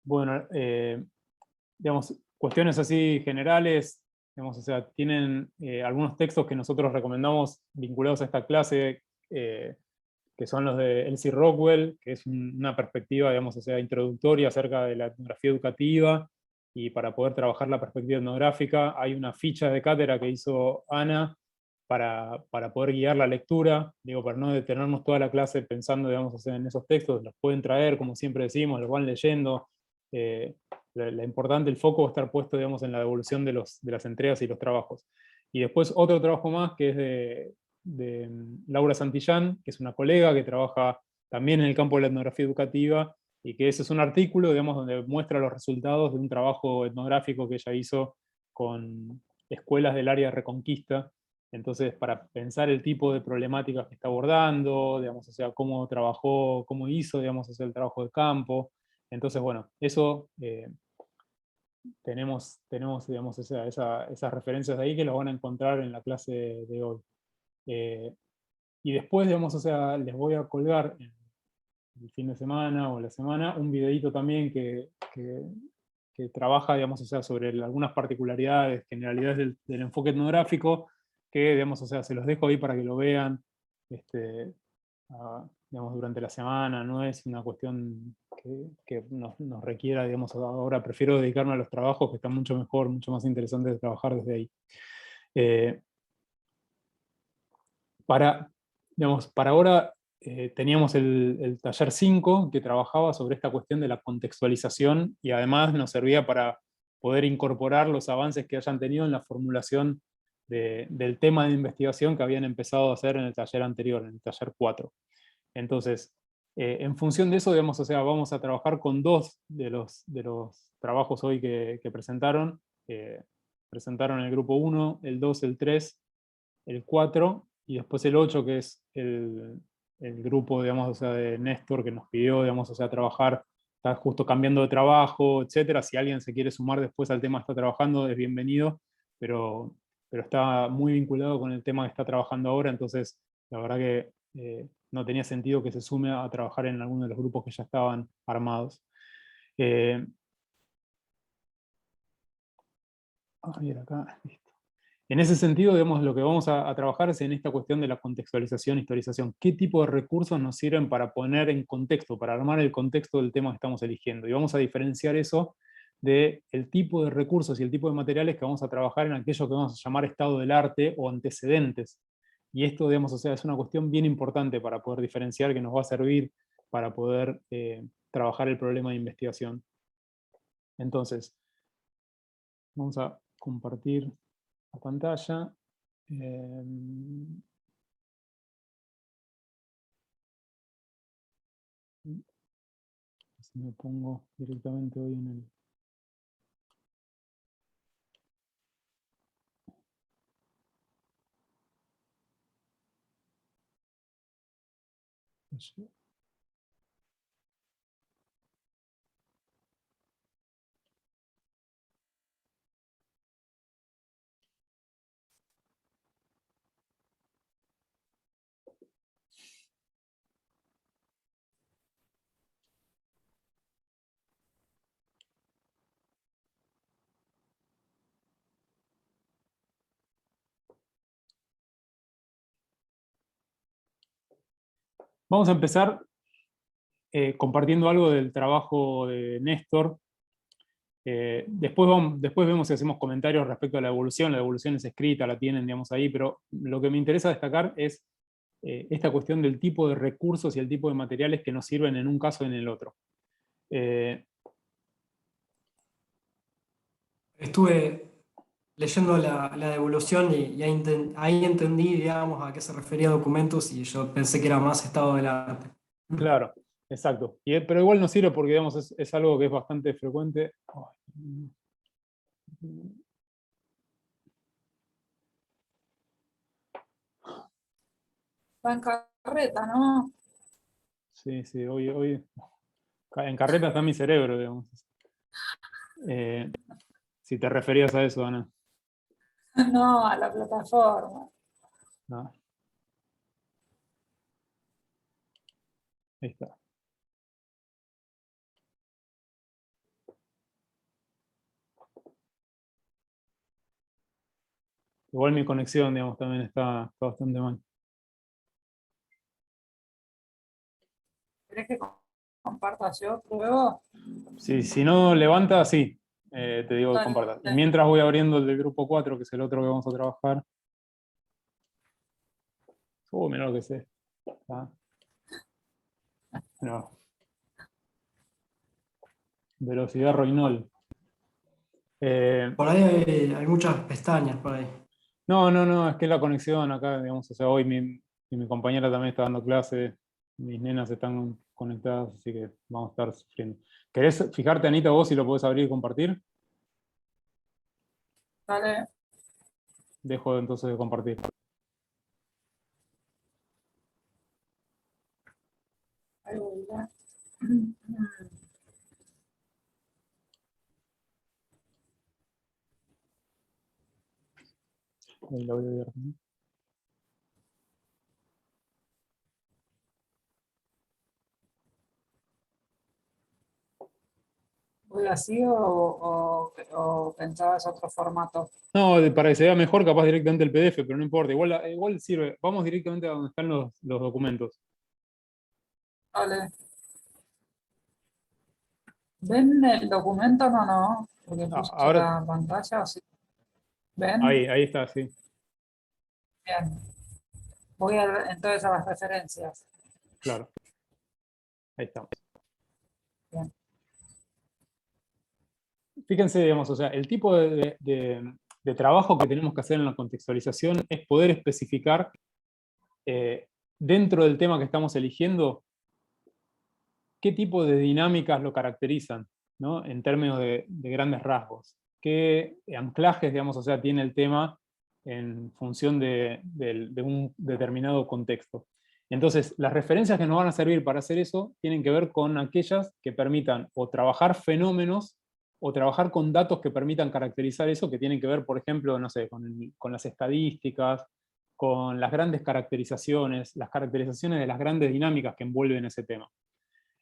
Bueno, digamos, cuestiones así generales, digamos, o sea, tienen algunos textos que nosotros recomendamos vinculados a esta clase, que son los de Elsie Rockwell, que es una perspectiva, digamos, o sea, introductoria acerca de la etnografía educativa, y para poder trabajar la perspectiva etnográfica hay una ficha de cátedra que hizo Ana para poder guiar la lectura, digo, para no detenernos toda la clase pensando, digamos, o sea, en esos textos, los pueden traer, como siempre decimos, los van leyendo. eh, la importante, el foco va a estar puesto, digamos, en la devolución de las entregas y los trabajos. Y después otro trabajo más que es de Laura Santillán, que es una colega que trabaja también en el campo de la etnografía educativa, y que ese es un artículo, digamos, donde muestra los resultados de un trabajo etnográfico que ella hizo con escuelas del área de Reconquista. Entonces, para pensar el tipo de problemáticas que está abordando, digamos, o sea, cómo trabajó, cómo hizo, digamos, o sea, el trabajo de campo. Entonces, bueno, eso tenemos digamos, esas referencias de ahí que las van a encontrar en la clase de hoy. Y después, digamos, o sea, les voy a colgar en el fin de semana o la semana un videito también que trabaja, digamos, o sea, sobre algunas particularidades, generalidades del enfoque etnográfico, que, digamos, o sea, se los dejo ahí para que lo vean, digamos, durante la semana. No es una cuestión que nos requiera, digamos, ahora prefiero dedicarme a los trabajos que están mucho mejor, mucho más interesantes de trabajar desde ahí. Eh, digamos, para ahora teníamos el taller 5 que trabajaba sobre esta cuestión de la contextualización, y además nos servía para poder incorporar los avances que hayan tenido en la formulación del tema de investigación que habían empezado a hacer en el taller anterior, en el taller 4. Entonces, en función de eso, digamos, o sea, vamos a trabajar con dos de los trabajos hoy que presentaron. Presentaron el grupo 1, el 2, el 3, el 4, y después el 8, que es el grupo, digamos, o sea, de Néstor, que nos pidió, digamos, o sea, trabajar, está justo cambiando de trabajo, etcétera. Si alguien se quiere sumar después al tema que está trabajando, es bienvenido, pero, pero está muy vinculado con el tema que está trabajando ahora, entonces la verdad que no tenía sentido que se sume a trabajar en alguno de los grupos que ya estaban armados. A ver acá, listo. En ese sentido, digamos, lo que vamos a trabajar es en esta cuestión de la contextualización, historización. ¿Qué tipo de recursos nos sirven para poner en contexto, para armar el contexto del tema que estamos eligiendo? Y vamos a diferenciar eso del tipo de recursos y el tipo de materiales que vamos a trabajar en aquello que vamos a llamar estado del arte o antecedentes. Y esto, digamos, o sea, es una cuestión bien importante para poder diferenciar, que nos va a servir para poder trabajar el problema de investigación. Entonces, vamos a compartir la pantalla. Si me pongo directamente hoy en el... Vamos a empezar compartiendo algo del trabajo de Néstor. Después vemos si hacemos comentarios respecto a la evolución es escrita, la tienen, digamos, ahí, pero lo que me interesa destacar es esta cuestión del tipo de recursos y el tipo de materiales que nos sirven en un caso y en el otro. Estuve leyendo la devolución y ahí entendí, digamos, a qué se refería documentos y yo pensé que era más estado del arte. Claro, exacto. Pero igual nos sirve porque, digamos, es algo que es bastante frecuente. Va en carreta, ¿no? Sí, sí, hoy en carreta está mi cerebro, digamos. Si te referías a eso, Ana. No, a la plataforma. No, ahí está. Igual mi conexión, digamos, también está bastante mal. ¿Querés que comparta yo? ¿Pruebo? Si no levanta, sí, te digo que Dale, compartas. Y dale. mientras voy abriendo el del grupo 4, que es el otro que vamos a trabajar. Mirá lo que sé. No. Velocidad Roinol. Por ahí hay muchas pestañas por ahí. No, es que la conexión acá, digamos, o sea, hoy mi compañera también está dando clase, mis nenas están conectadas, así que vamos a estar sufriendo. ¿Querés fijarte, Anita, vos si lo podés abrir y compartir? Dale. Dejo entonces de compartir. Ahí voy, ya. Ahí la voy a ver. ¿Voy así o pensabas otro formato? No, para que se vea mejor, capaz directamente el PDF, pero no importa, igual sirve. Vamos directamente a donde están los documentos. Dale. ¿Ven el documento? No, no, porque puse Ahora, la pantalla, ¿sí? ¿Ven? ahí está, sí, Bien. Voy entonces a las referencias. claro. Ahí estamos. Bien. Fíjense, digamos, o sea, el tipo de trabajo que tenemos que hacer en la contextualización es poder especificar dentro del tema que estamos eligiendo qué tipo de dinámicas lo caracterizan, ¿no? En términos de grandes rasgos. ¿Qué anclajes, digamos, o sea, tiene el tema en función de un determinado contexto? Entonces, las referencias que nos van a servir para hacer eso tienen que ver con aquellas que permitan o trabajar fenómenos o trabajar con datos que permitan caracterizar eso, que tienen que ver, por ejemplo, no sé, con las estadísticas, con las grandes caracterizaciones, las caracterizaciones de las grandes dinámicas que envuelven ese tema.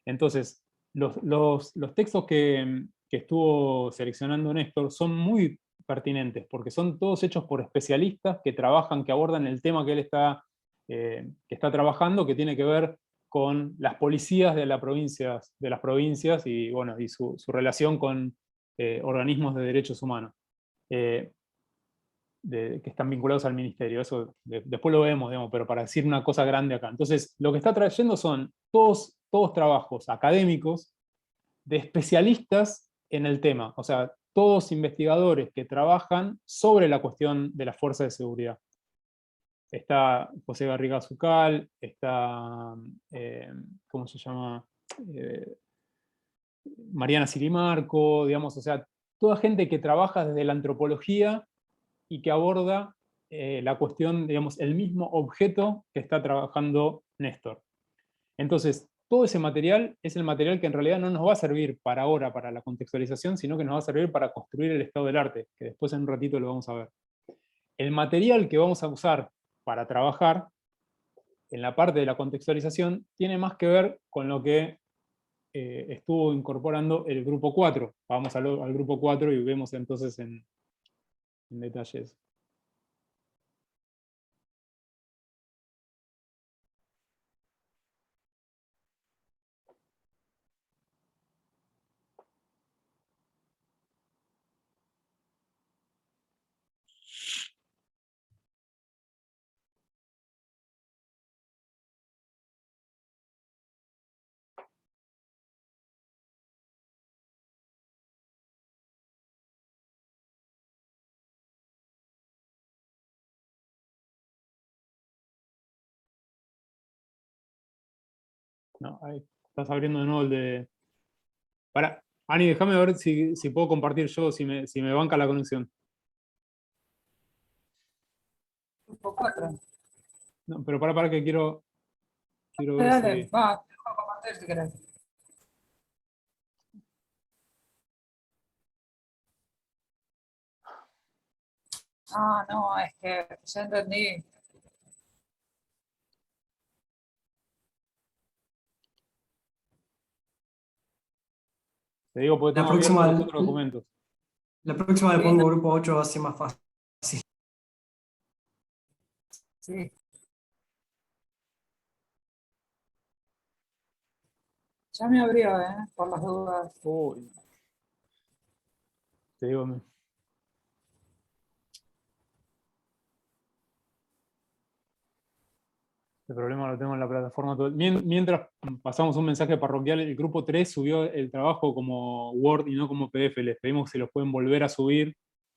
Entonces, los textos que estuvo seleccionando Néstor son muy pertinentes, porque son todos hechos por especialistas que trabajan, que abordan el tema que él que está trabajando, que tiene que ver con las policías de las provincias y, bueno, y su relación con organismos de derechos humanos. Eh, que están vinculados al ministerio. Eso después lo vemos, digamos, pero para decir una cosa grande acá. Entonces, lo que está trayendo son todos trabajos académicos de especialistas en el tema, o sea, todos investigadores que trabajan sobre la cuestión de las fuerzas de seguridad. Está José Garriga Zucal, está, ¿cómo se llama? Eh, Mariana Sirimarco, digamos, o sea, toda gente que trabaja desde la antropología y que aborda la cuestión, digamos, el mismo objeto que está trabajando Néstor. Entonces, todo ese material es el material que en realidad no nos va a servir para ahora, para la contextualización, sino que nos va a servir para construir el estado del arte, que después en un ratito lo vamos a ver. El material que vamos a usar para trabajar en la parte de la contextualización tiene más que ver con lo que estuvo incorporando el grupo 4. Vamos al grupo 4 y vemos entonces en detalles. No, ahí estás abriendo de nuevo el de... Ani, déjame ver si puedo compartir yo, si me banca la conexión. Grupo 4. No, pero para que quiero ver Dale, si... va, te dejo compartir si querés. Ah, no, es que ya entendí. Te digo porque La tengo abiertos próxima, los otros documentos. la próxima le Sí, no, pongo grupo 8, va a ser más fácil. Sí. Ya me abrió, por las dudas. Uy, te digo, el problema lo tengo en la plataforma. Mientras pasamos un mensaje parroquial, el grupo 3 subió el trabajo como Word y no como PDF. Les pedimos que se los pueden volver a subir,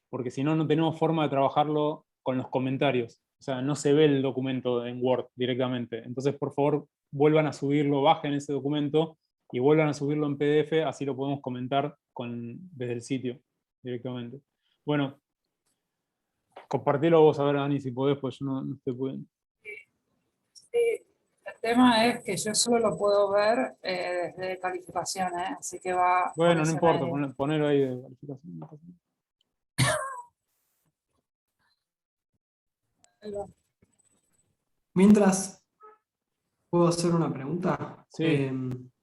porque si no, no tenemos forma de trabajarlo con los comentarios. O sea, no se ve el documento en Word directamente. Entonces, por favor, vuelvan a subirlo, bajen ese documento y vuelvan a subirlo en PDF, así lo podemos comentar desde el sitio directamente. Bueno, compartilo vos, a ver, Dani, si podés, pues yo no estoy pudiendo. Sí, el tema es que yo solo lo puedo ver desde calificación, así que va por Bueno, no ese importa, medio. ponelo ahí de calificación. No pasa nada. Mientras, ¿puedo hacer una pregunta? Sí,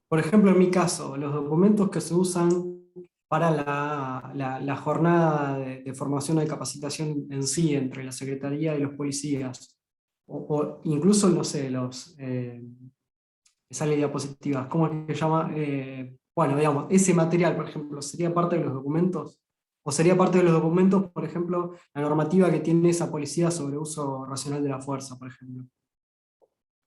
Por ejemplo, en mi caso, los documentos que se usan para la jornada de formación o de capacitación en sí entre la Secretaría y los policías, o incluso, no sé, me sale diapositivas, ¿cómo es que se llama? Bueno, digamos, ese material, por ejemplo, ¿sería parte de los documentos? ¿O sería parte de los documentos, por ejemplo, la normativa que tiene esa policía sobre uso racional de la fuerza, por ejemplo?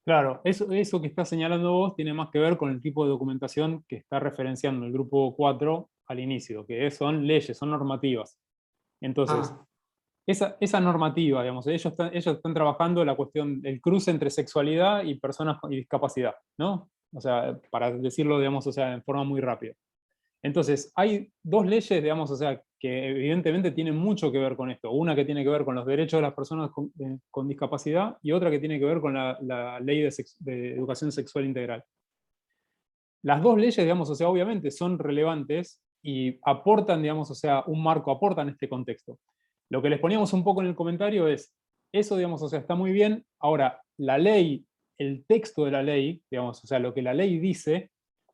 claro, eso que está señalando vos tiene más que ver con el tipo de documentación que está referenciando el grupo 4 al inicio, que son leyes, son normativas. Entonces, Ah, esa normativa, digamos, ellos están trabajando la cuestión del cruce entre sexualidad y personas y discapacidad, ¿no? O sea, para decirlo, digamos, o sea, en forma muy rápida. Entonces, hay dos leyes, digamos, o sea, que evidentemente tienen mucho que ver con esto. Una que tiene que ver con los derechos de las personas con discapacidad y otra que tiene que ver con la ley de educación sexual integral. Las dos leyes, digamos, o sea, obviamente son relevantes y aportan, digamos, o sea, un marco, aportan este contexto. Lo que les poníamos un poco en el comentario es, eso, digamos, o sea, está muy bien. Ahora, la ley, el texto de la ley, digamos, o sea, lo que la ley dice,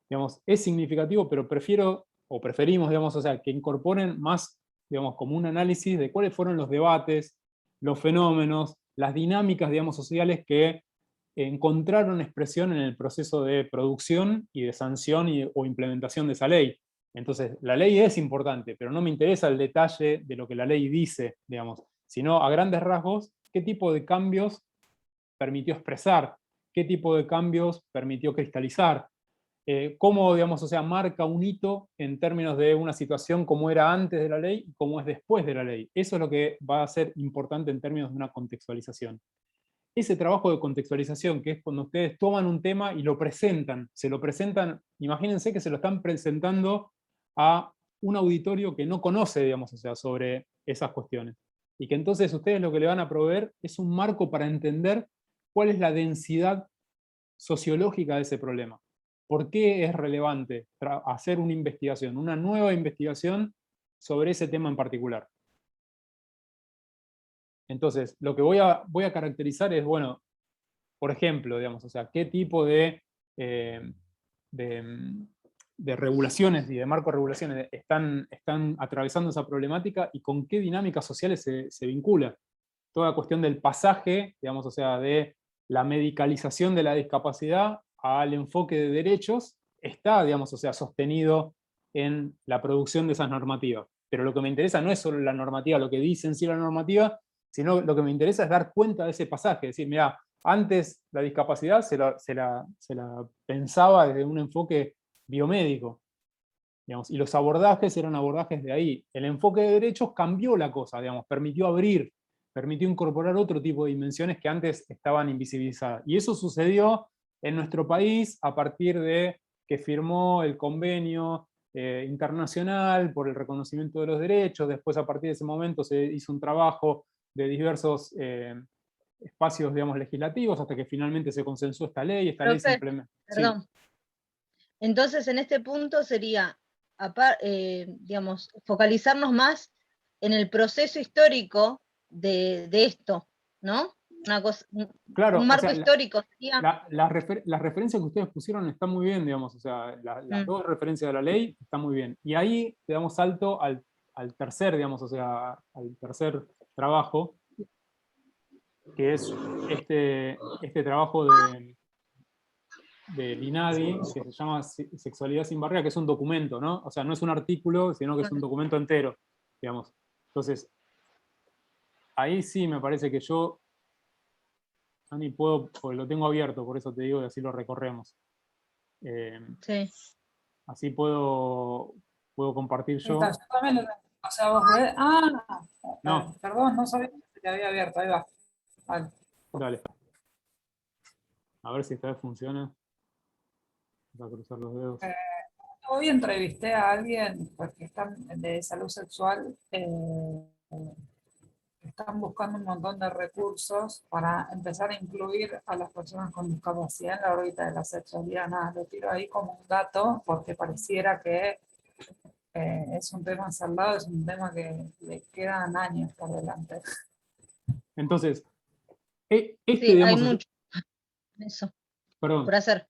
digamos, es significativo, pero prefiero, o preferimos, digamos, o sea, que incorporen más, digamos, como un análisis de cuáles fueron los debates, los fenómenos, las dinámicas, digamos, sociales que encontraron expresión en el proceso de producción y de sanción o implementación de esa ley. Entonces, la ley es importante, pero no me interesa el detalle de lo que la ley dice, digamos, sino a grandes rasgos, qué tipo de cambios permitió expresar, qué tipo de cambios permitió cristalizar, cómo, digamos, o sea, marca un hito en términos de una situación como era antes de la ley y cómo es después de la ley. Eso es lo que va a ser importante en términos de una contextualización. Ese trabajo de contextualización, que es cuando ustedes toman un tema y lo presentan, se lo presentan, imagínense que se lo están presentando a un auditorio que no conoce, digamos, o sea, sobre esas cuestiones. Y que entonces ustedes lo que le van a proveer es un marco para entender cuál es la densidad sociológica de ese problema. ¿Por qué es relevante hacer una investigación, una nueva investigación sobre ese tema en particular? Entonces, lo que voy a caracterizar es, bueno, por ejemplo, digamos, o sea, qué tipo eh, de, de regulaciones y de marco de regulaciones están atravesando esa problemática y con qué dinámicas sociales se vincula. Toda cuestión del pasaje, digamos, o sea, de la medicalización de la discapacidad al enfoque de derechos, está, digamos, o sea, sostenido en la producción de esas normativas. Pero lo que me interesa no es solo la normativa, lo que dice en sí la normativa, sino lo que me interesa es dar cuenta de ese pasaje, es decir, mira, antes la discapacidad se la pensaba desde un enfoque biomédico, digamos, y los abordajes eran abordajes de ahí. El enfoque de derechos cambió la cosa, digamos, permitió abrir, permitió incorporar otro tipo de dimensiones que antes estaban invisibilizadas. Y eso sucedió en nuestro país a partir de que firmó el convenio internacional por el reconocimiento de los derechos. Después, a partir de ese momento, se hizo un trabajo de diversos espacios, digamos, legislativos, hasta que finalmente se consensó esta ley. Esta ley se Profe, implementa. Sí. perdón. Entonces, en este punto sería, digamos, focalizarnos más en el proceso histórico de esto, ¿no? Una cosa, Claro, un o marco sea, histórico sería. las referencias que ustedes pusieron están muy bien, digamos, o sea, las dos referencias de la ley están muy bien. Y ahí te damos salto al tercer, digamos, o sea, al tercer trabajo, que es este trabajo del INADI, que se llama Sexualidad sin Barrera, que es un documento, ¿no? O sea, no es un artículo, sino que es un documento entero, digamos. Entonces, ahí sí me parece que yo ni puedo, porque lo tengo abierto, por eso te digo, y así lo recorremos. Sí. Así puedo compartir yo. Yo también lo tengo. O sea, vos ves. No. Perdón, no sabía que te había abierto. Ahí va. Vale. Dale. A ver si esta vez funciona. Voy a cruzar los dedos. Hoy entrevisté a alguien pues, que está de salud sexual. Están buscando un montón de recursos para empezar a incluir a las personas con discapacidad en la órbita de la sexualidad. Nada, lo tiro ahí como un dato porque pareciera que es un tema saldado, es un tema que le quedan años por delante. Entonces, Sí, digamos, hay mucho. Eso, perdón. por hacer.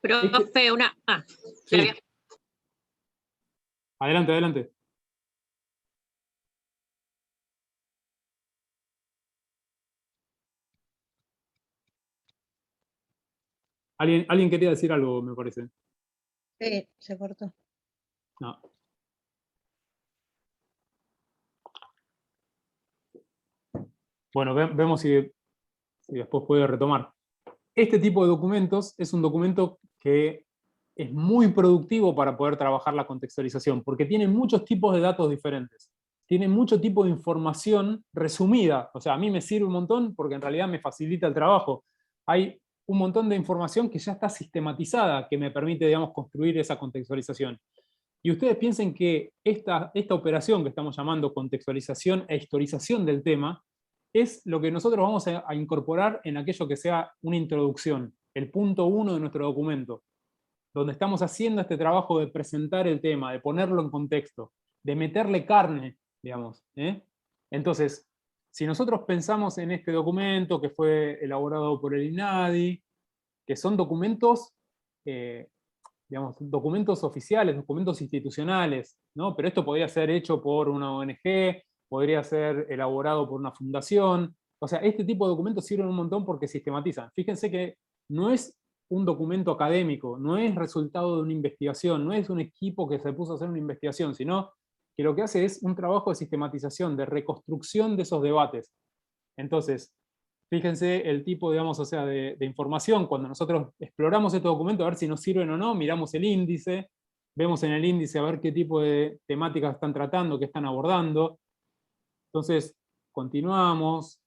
Profe, Sí. Adelante, adelante. Alguien quería decir algo, me parece. Sí, se cortó. No. Bueno, vemos si después puede retomar. Este tipo de documentos es un documento que es muy productivo para poder trabajar la contextualización, porque tiene muchos tipos de datos diferentes. Tiene mucho tipo de información resumida. O sea, a mí me sirve un montón porque en realidad me facilita el trabajo. Hay un montón de información que ya está sistematizada, que me permite, digamos, construir esa contextualización. Y ustedes piensen que esta operación que estamos llamando contextualización e historización del tema es lo que nosotros vamos a incorporar en aquello que sea una introducción, el punto 1 de nuestro documento, donde estamos haciendo este trabajo de presentar el tema, de ponerlo en contexto, de meterle carne, digamos. Entonces, si nosotros pensamos en este documento que fue elaborado por el INADI, que son documentos, digamos, documentos oficiales, documentos institucionales, ¿no? Pero esto podría ser hecho por una ONG, podría ser elaborado por una fundación. O sea, este tipo de documentos sirven un montón porque sistematizan. Fíjense que no es un documento académico, no es resultado de una investigación, no es un equipo que se puso a hacer una investigación, sino que lo que hace es un trabajo de sistematización, de reconstrucción de esos debates. Entonces, fíjense el tipo, digamos, o sea, de información. Cuando nosotros exploramos este documento a ver si nos sirven o no, miramos el índice, vemos en el índice a ver qué tipo de temáticas están tratando, qué están abordando. Entonces, continuamos.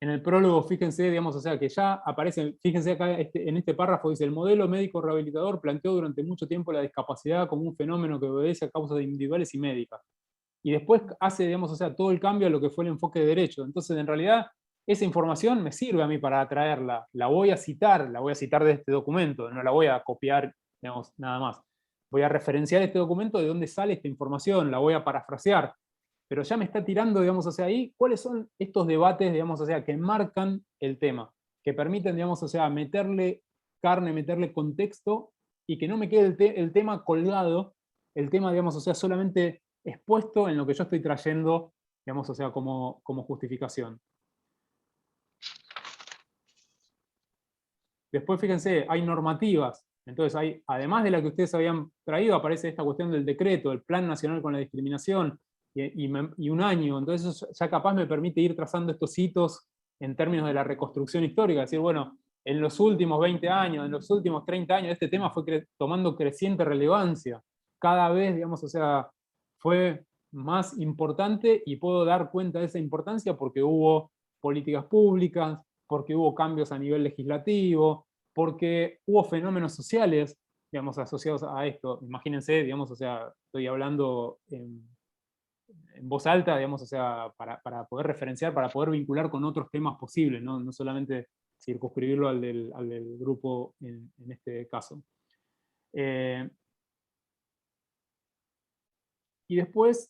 En el prólogo, fíjense, digamos, o sea, que ya aparece, fíjense acá en este párrafo, dice, el modelo médico rehabilitador planteó durante mucho tiempo la discapacidad como un fenómeno que obedece a causas individuales y médicas. Y después hace, digamos, o sea, todo el cambio a lo que fue el enfoque de derecho. Entonces, en realidad, esa información me sirve a mí para traerla. La voy a citar de este documento, no la voy a copiar, digamos, nada más. Voy a referenciar este documento de dónde sale esta información, la voy a parafrasear. Pero ya me está tirando, digamos, o sea, ahí, ¿cuáles son estos debates, digamos, o sea, que marcan el tema? Que permiten, digamos, o sea, meterle carne, meterle contexto, y que no me quede el tema colgado, el tema, digamos, o sea, solamente expuesto en lo que yo estoy trayendo, digamos, o sea, como justificación. Después, fíjense, hay normativas. Entonces, además de la que ustedes habían traído, aparece esta cuestión del decreto, el Plan Nacional con la Discriminación, y un año. Entonces, eso ya capaz me permite ir trazando estos hitos en términos de la reconstrucción histórica. Es decir, bueno, en los últimos 20 años, en los últimos 30 años, este tema fue tomando creciente relevancia. Cada vez, digamos, o sea, fue más importante, y puedo dar cuenta de esa importancia porque hubo políticas públicas, porque hubo cambios a nivel legislativo, porque hubo fenómenos sociales, digamos, asociados a esto. Imagínense, digamos, o sea, estoy hablando en voz alta, digamos, o sea, para poder referenciar, para poder vincular con otros temas posibles, no solamente circunscribirlo al del grupo en este caso. Y después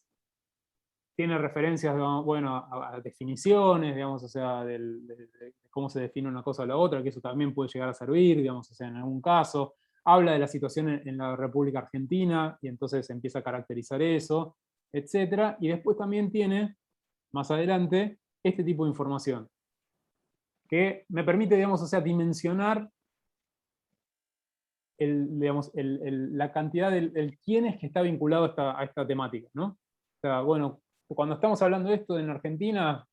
tiene referencias, bueno, a definiciones, digamos, o sea, de cómo se define una cosa o la otra, que eso también puede llegar a servir, digamos, o sea, en algún caso. Habla de la situación en la República Argentina, y entonces empieza a caracterizar eso, etc. Y después también tiene más adelante este tipo de información, que me permite, digamos, o sea, dimensionar la cantidad del quién es que está vinculado a esta temática, ¿no? O sea, bueno, cuando estamos hablando de esto en Argentina,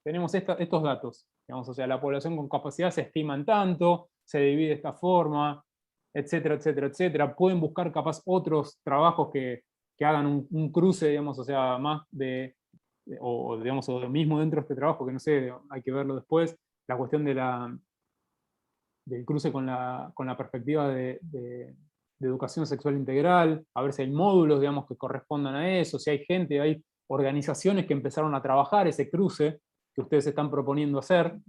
tenemos estos datos, digamos, o sea, la población con capacidad se estima en tanto, se divide de esta forma, etcétera, etcétera, etcétera. Pueden buscar capaz otros trabajos que hagan un cruce, digamos, o sea, más o digamos, o mismo dentro de este trabajo, que no sé, hay que verlo después, la cuestión del cruce con la perspectiva de educación sexual integral, a ver si hay módulos, digamos, que correspondan a eso, si hay gente, hay organizaciones que empezaron a trabajar ese cruce que ustedes están proponiendo hacer.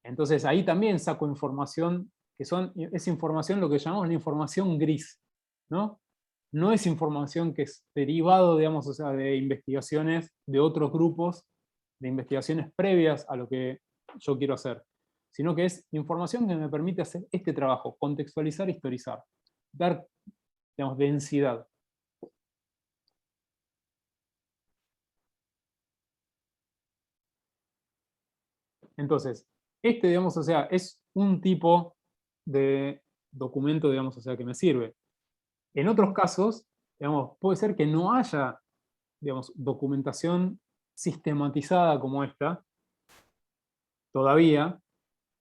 Entonces ahí también saco información, es información lo que llamamos la información gris, ¿no? No es información que es derivado, digamos, o sea, de investigaciones de otros grupos, de investigaciones previas a lo que yo quiero hacer, sino que es información que me permite hacer este trabajo, contextualizar, historizar, dar, digamos, densidad. Entonces, digamos, o sea, es un tipo de documento, digamos, o sea, que me sirve. En otros casos, digamos, puede ser que no haya, digamos, documentación sistematizada como esta, todavía,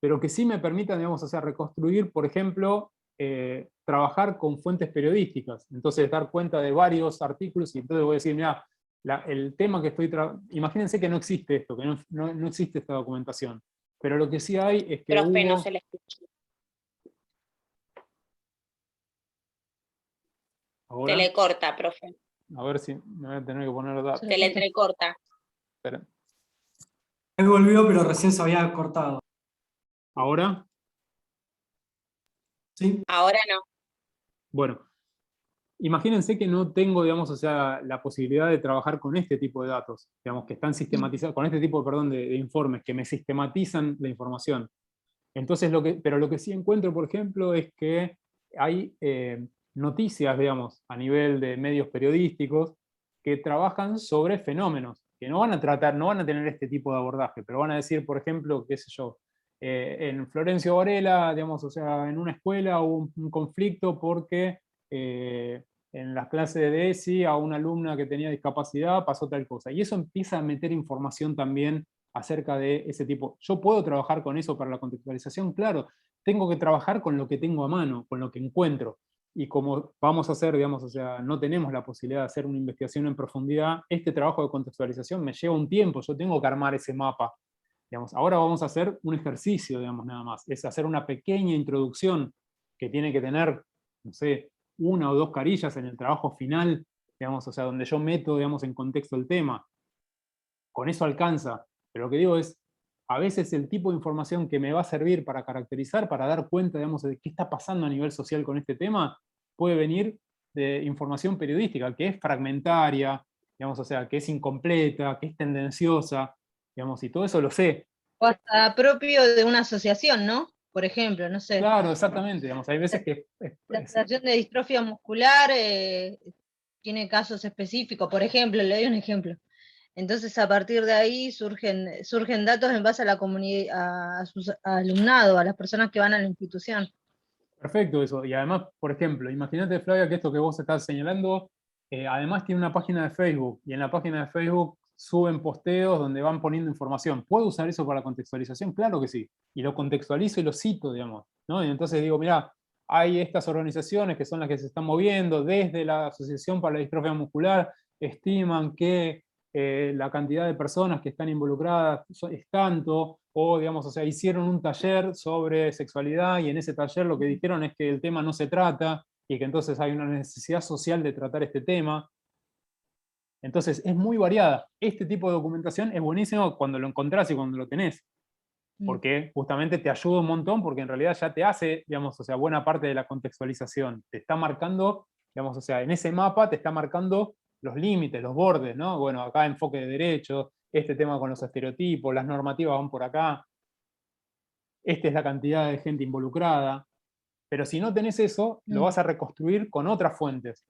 pero que sí me permitan, digamos, o sea, reconstruir, por ejemplo, trabajar con fuentes periodísticas. Entonces, dar cuenta de varios artículos y entonces voy a decir, mira, el tema que estoy imagínense que no existe esto, que no existe esta documentación. Pero lo que sí hay es que Profe, no hubo... se le escucha. Ahora, Se le corta, profe. a ver si me voy a tener que poner datos. Se le entrecorta. Esperen. Él volvió, pero recién se había cortado. ¿Ahora? ¿Sí? Ahora no. Bueno, imagínense que no tengo, digamos, o sea, la posibilidad de trabajar con este tipo de datos, digamos, que están sistematizados, con este tipo, perdón, de informes, que me sistematizan la información. Entonces, pero lo que sí encuentro, por ejemplo, es que hay noticias, digamos, a nivel de medios periodísticos, que trabajan sobre fenómenos, que no van a tener este tipo de abordaje, pero van a decir, por ejemplo, qué sé yo, en Florencio Varela, digamos, o sea, en una escuela hubo un conflicto porque en las clases de ESI a una alumna que tenía discapacidad pasó tal cosa. Y eso empieza a meter información también acerca de ese tipo. ¿Yo puedo trabajar con eso para la contextualización? Claro, tengo que trabajar con lo que tengo a mano, con lo que encuentro. Y como vamos a hacer, digamos, o sea, no tenemos la posibilidad de hacer una investigación en profundidad, este trabajo de contextualización me lleva un tiempo, yo tengo que armar ese mapa. Digamos, ahora vamos a hacer un ejercicio, digamos, nada más. Es hacer una pequeña introducción que tiene que tener, no sé, 1 o 2 carillas en el trabajo final, digamos, o sea, donde yo meto, digamos, en contexto el tema. Con eso alcanza. Pero lo que digo es, a veces el tipo de información que me va a servir para caracterizar, para dar cuenta, digamos, de qué está pasando a nivel social con este tema, puede venir de información periodística, que es fragmentaria, digamos, o sea, que es incompleta, que es tendenciosa, digamos, y todo eso lo sé. O hasta propio de una asociación, ¿no? Por ejemplo, no sé. Claro, exactamente, digamos, hay veces que... La asociación de distrofia muscular tiene casos específicos, por ejemplo, le doy un ejemplo. Entonces, a partir de ahí surgen datos en base a la comunidad, a su alumnado, a las personas que van a la institución. Perfecto eso, y además, por ejemplo, imagínate, Flavia, que esto que vos estás señalando, además tiene una página de Facebook, y en la página de Facebook suben posteos donde van poniendo información. ¿Puedo usar eso para la contextualización? Claro que sí, y lo contextualizo y lo cito, digamos, ¿no? Y entonces digo, mirá, hay estas organizaciones que son las que se están moviendo, desde la Asociación para la Distrofia Muscular, estiman que la cantidad de personas que están involucradas es tanto, o digamos, o sea, hicieron un taller sobre sexualidad y en ese taller lo que dijeron es que el tema no se trata y que entonces hay una necesidad social de tratar este tema. Entonces es muy variada. Este tipo de documentación es buenísimo cuando lo encontrás y cuando lo tenés, porque justamente te ayuda un montón, porque en realidad ya te hace, digamos, o sea, buena parte de la contextualización. Te está marcando, digamos, o sea, en ese mapa te está marcando los límites, los bordes, ¿no? Bueno, acá enfoque de derechos, este tema con los estereotipos, las normativas van por acá, esta es la cantidad de gente involucrada, pero si no tenés eso, lo vas a reconstruir con otras fuentes,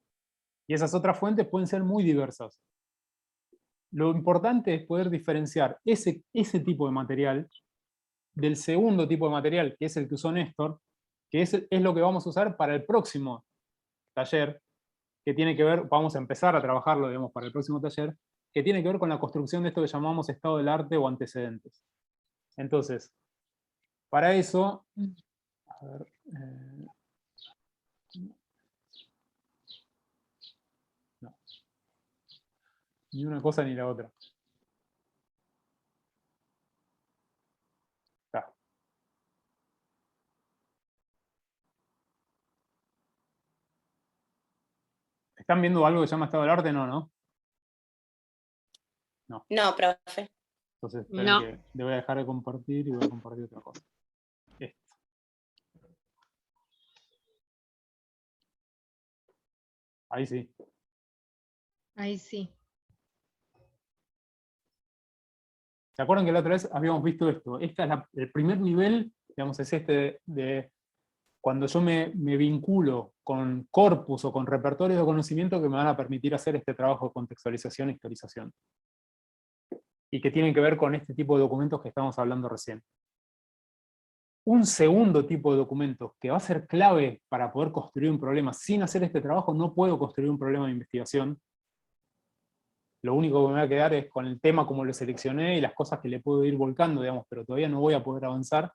y esas otras fuentes pueden ser muy diversas. Lo importante es poder diferenciar ese tipo de material del segundo tipo de material, que es el que usó Néstor, que es lo que vamos a usar para el próximo taller, que tiene que ver, vamos a empezar a trabajarlo, digamos, para el próximo taller, que tiene que ver con la construcción de esto que llamamos estado del arte o antecedentes. Entonces, para eso, a ver, no, ni una cosa ni la otra. Está. ¿Están viendo algo que se llama estado del arte? No, ¿no? No. No, profe. Entonces, esperen No. que le voy a dejar de compartir y voy a compartir otra cosa. Esto. Ahí sí. Ahí sí. ¿Se acuerdan que la otra vez habíamos visto esto? Este es el primer nivel, digamos, es este de cuando yo me vinculo con corpus o con repertorios de conocimiento que me van a permitir hacer este trabajo de contextualización e historización. Y que tienen que ver con este tipo de documentos que estamos hablando recién. Un segundo tipo de documentos que va a ser clave para poder construir un problema. Sin hacer este trabajo no puedo construir un problema de investigación. Lo único que me va a quedar es con el tema como lo seleccioné y las cosas que le puedo ir volcando, digamos, pero todavía no voy a poder avanzar.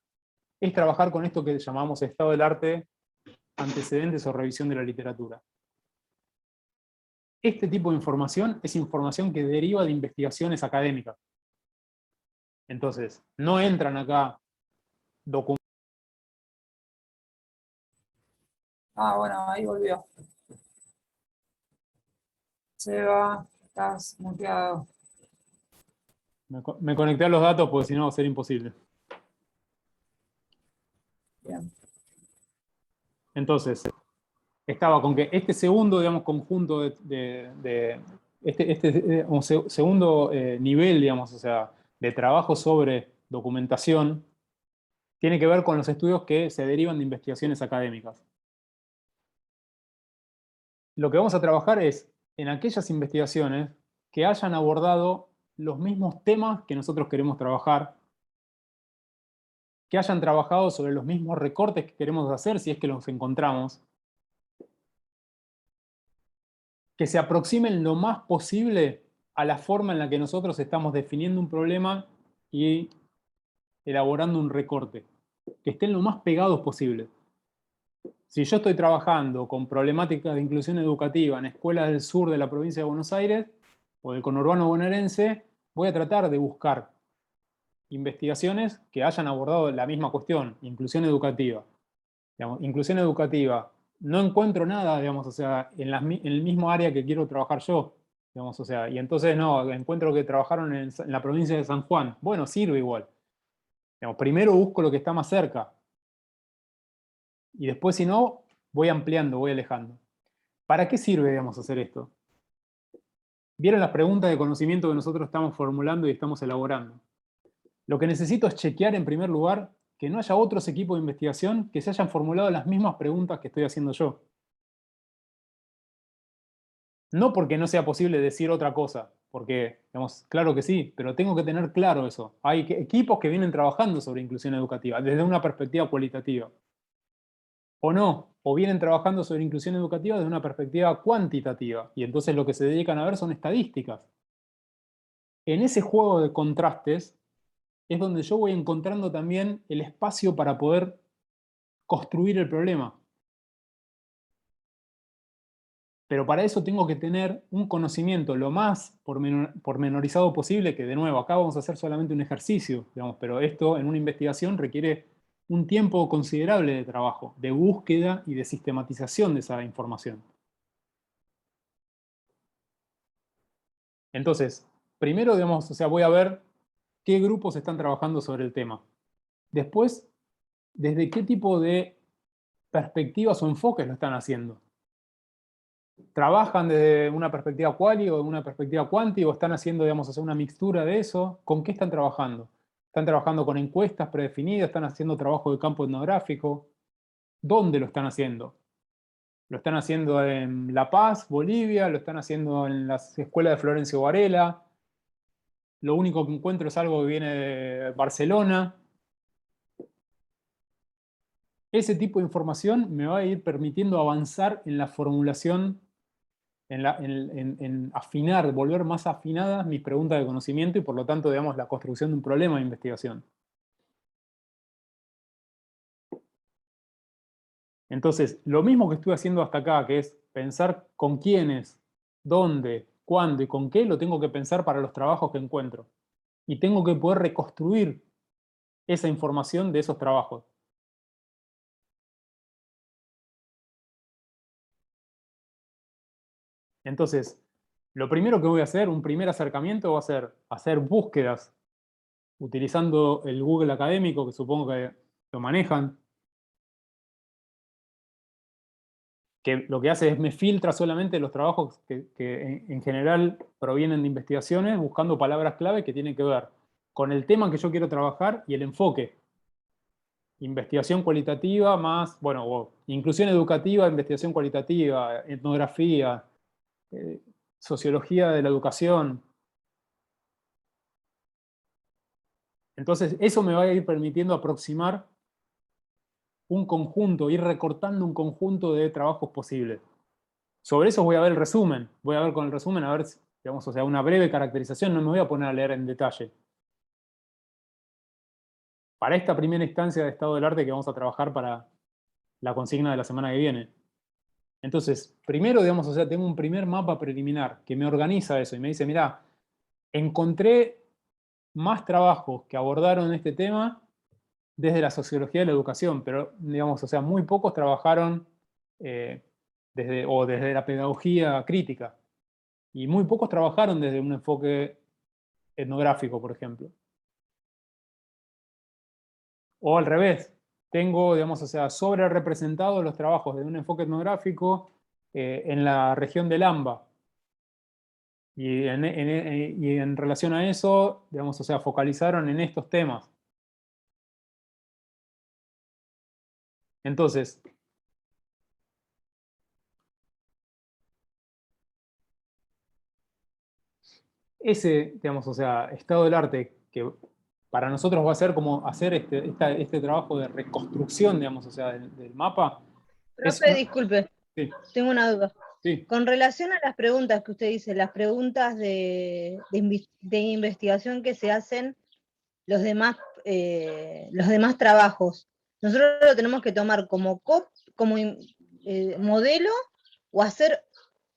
Es trabajar con esto que llamamos estado del arte, antecedentes o revisión de la literatura. Este tipo de información es información que deriva de investigaciones académicas. Entonces, no entran acá documentos. Ah, bueno, ahí volvió. Seba, estás muteado. Me conecté a los datos porque si no va a ser imposible. Bien. Entonces, estaba con que este segundo, digamos, conjunto segundo nivel, digamos, o sea, de trabajo sobre documentación, tiene que ver con los estudios que se derivan de investigaciones académicas. Lo que vamos a trabajar es en aquellas investigaciones que hayan abordado los mismos temas que nosotros queremos trabajar, que hayan trabajado sobre los mismos recortes que queremos hacer, si es que los encontramos, que se aproximen lo más posible a la forma en la que nosotros estamos definiendo un problema y elaborando un recorte, que estén lo más pegados posible. Si yo estoy trabajando con problemáticas de inclusión educativa en escuelas del sur de la provincia de Buenos Aires o del conurbano bonaerense, voy a tratar de buscar investigaciones que hayan abordado la misma cuestión, inclusión educativa. Digamos, inclusión educativa, no encuentro nada, digamos, o sea, en el mismo área que quiero trabajar yo, digamos, o sea, y entonces no, encuentro que trabajaron en la provincia de San Juan. Bueno, sirve igual. Digamos, primero busco lo que está más cerca. Y después, si no, voy ampliando, voy alejando. ¿Para qué sirve, digamos, hacer esto? ¿Vieron las preguntas de conocimiento que nosotros estamos formulando y estamos elaborando? Lo que necesito es chequear, en primer lugar, que no haya otros equipos de investigación que se hayan formulado las mismas preguntas que estoy haciendo yo. No porque no sea posible decir otra cosa, porque, digamos, claro que sí, pero tengo que tener claro eso. Hay equipos que vienen trabajando sobre inclusión educativa desde una perspectiva cualitativa. O no, o vienen trabajando sobre inclusión educativa desde una perspectiva cuantitativa, y entonces lo que se dedican a ver son estadísticas. En ese juego de contrastes es donde yo voy encontrando también el espacio para poder construir el problema. Pero para eso tengo que tener un conocimiento lo más pormenorizado posible, que de nuevo, acá vamos a hacer solamente un ejercicio, digamos, pero esto en una investigación requiere un tiempo considerable de trabajo, de búsqueda y de sistematización de esa información. Entonces, primero, digamos, o sea, voy a ver qué grupos están trabajando sobre el tema. Después, desde qué tipo de perspectivas o enfoques lo están haciendo. ¿Trabajan desde una perspectiva quali o de una perspectiva quanti o están haciendo, digamos, hacer una mixtura de eso? ¿Con qué están trabajando? ¿Están trabajando con encuestas predefinidas? ¿Están haciendo trabajo de campo etnográfico? ¿Dónde lo están haciendo? ¿Lo están haciendo en La Paz, Bolivia? ¿Lo están haciendo en las escuelas de Florencio Varela? lo único que encuentro es algo que viene de Barcelona. Ese tipo de información me va a ir permitiendo avanzar en la formulación, en afinar, volver más afinadas mis preguntas de conocimiento y por lo tanto, digamos, la construcción de un problema de investigación. Entonces, lo mismo que estuve haciendo hasta acá, que es pensar con quiénes, dónde, cuándo y con qué, lo tengo que pensar para los trabajos que encuentro. Y tengo que poder reconstruir esa información de esos trabajos. Entonces, lo primero que voy a hacer, un primer acercamiento, va a ser hacer búsquedas utilizando el Google académico, que supongo que lo manejan, que lo que hace es me filtra solamente los trabajos que en general provienen de investigaciones, buscando palabras clave que tienen que ver con el tema que yo quiero trabajar y el enfoque. Investigación cualitativa más, bueno, o inclusión educativa, investigación cualitativa, etnografía, sociología de la educación. Entonces, eso me va a ir permitiendo aproximar un conjunto, ir recortando un conjunto de trabajos posibles. Sobre eso voy a ver el resumen. Voy a ver con el resumen, a ver, digamos, o sea, una breve caracterización, no me voy a poner a leer en detalle. Para esta primera instancia de estado del arte que vamos a trabajar para la consigna de la semana que viene. Entonces, primero, digamos, o sea, tengo un primer mapa preliminar que me organiza eso y me dice, mirá, encontré más trabajos que abordaron este tema desde la sociología de la educación, pero, digamos, o sea, muy pocos trabajaron desde la pedagogía crítica. Y muy pocos trabajaron desde un enfoque etnográfico, por ejemplo. O al revés, tengo, digamos, o sea, sobre representados los trabajos de un enfoque etnográfico en la región del AMBA. Y en relación a eso, digamos, o sea, focalizaron en estos temas. Entonces, ese, digamos, o sea, estado del arte que para nosotros va a ser como hacer este trabajo de reconstrucción, digamos, o sea, del mapa. Profe, disculpe, Sí, tengo una duda. sí. Con relación a las preguntas que usted dice, las preguntas de investigación que se hacen los demás trabajos, nosotros lo tenemos que tomar como modelo o hacer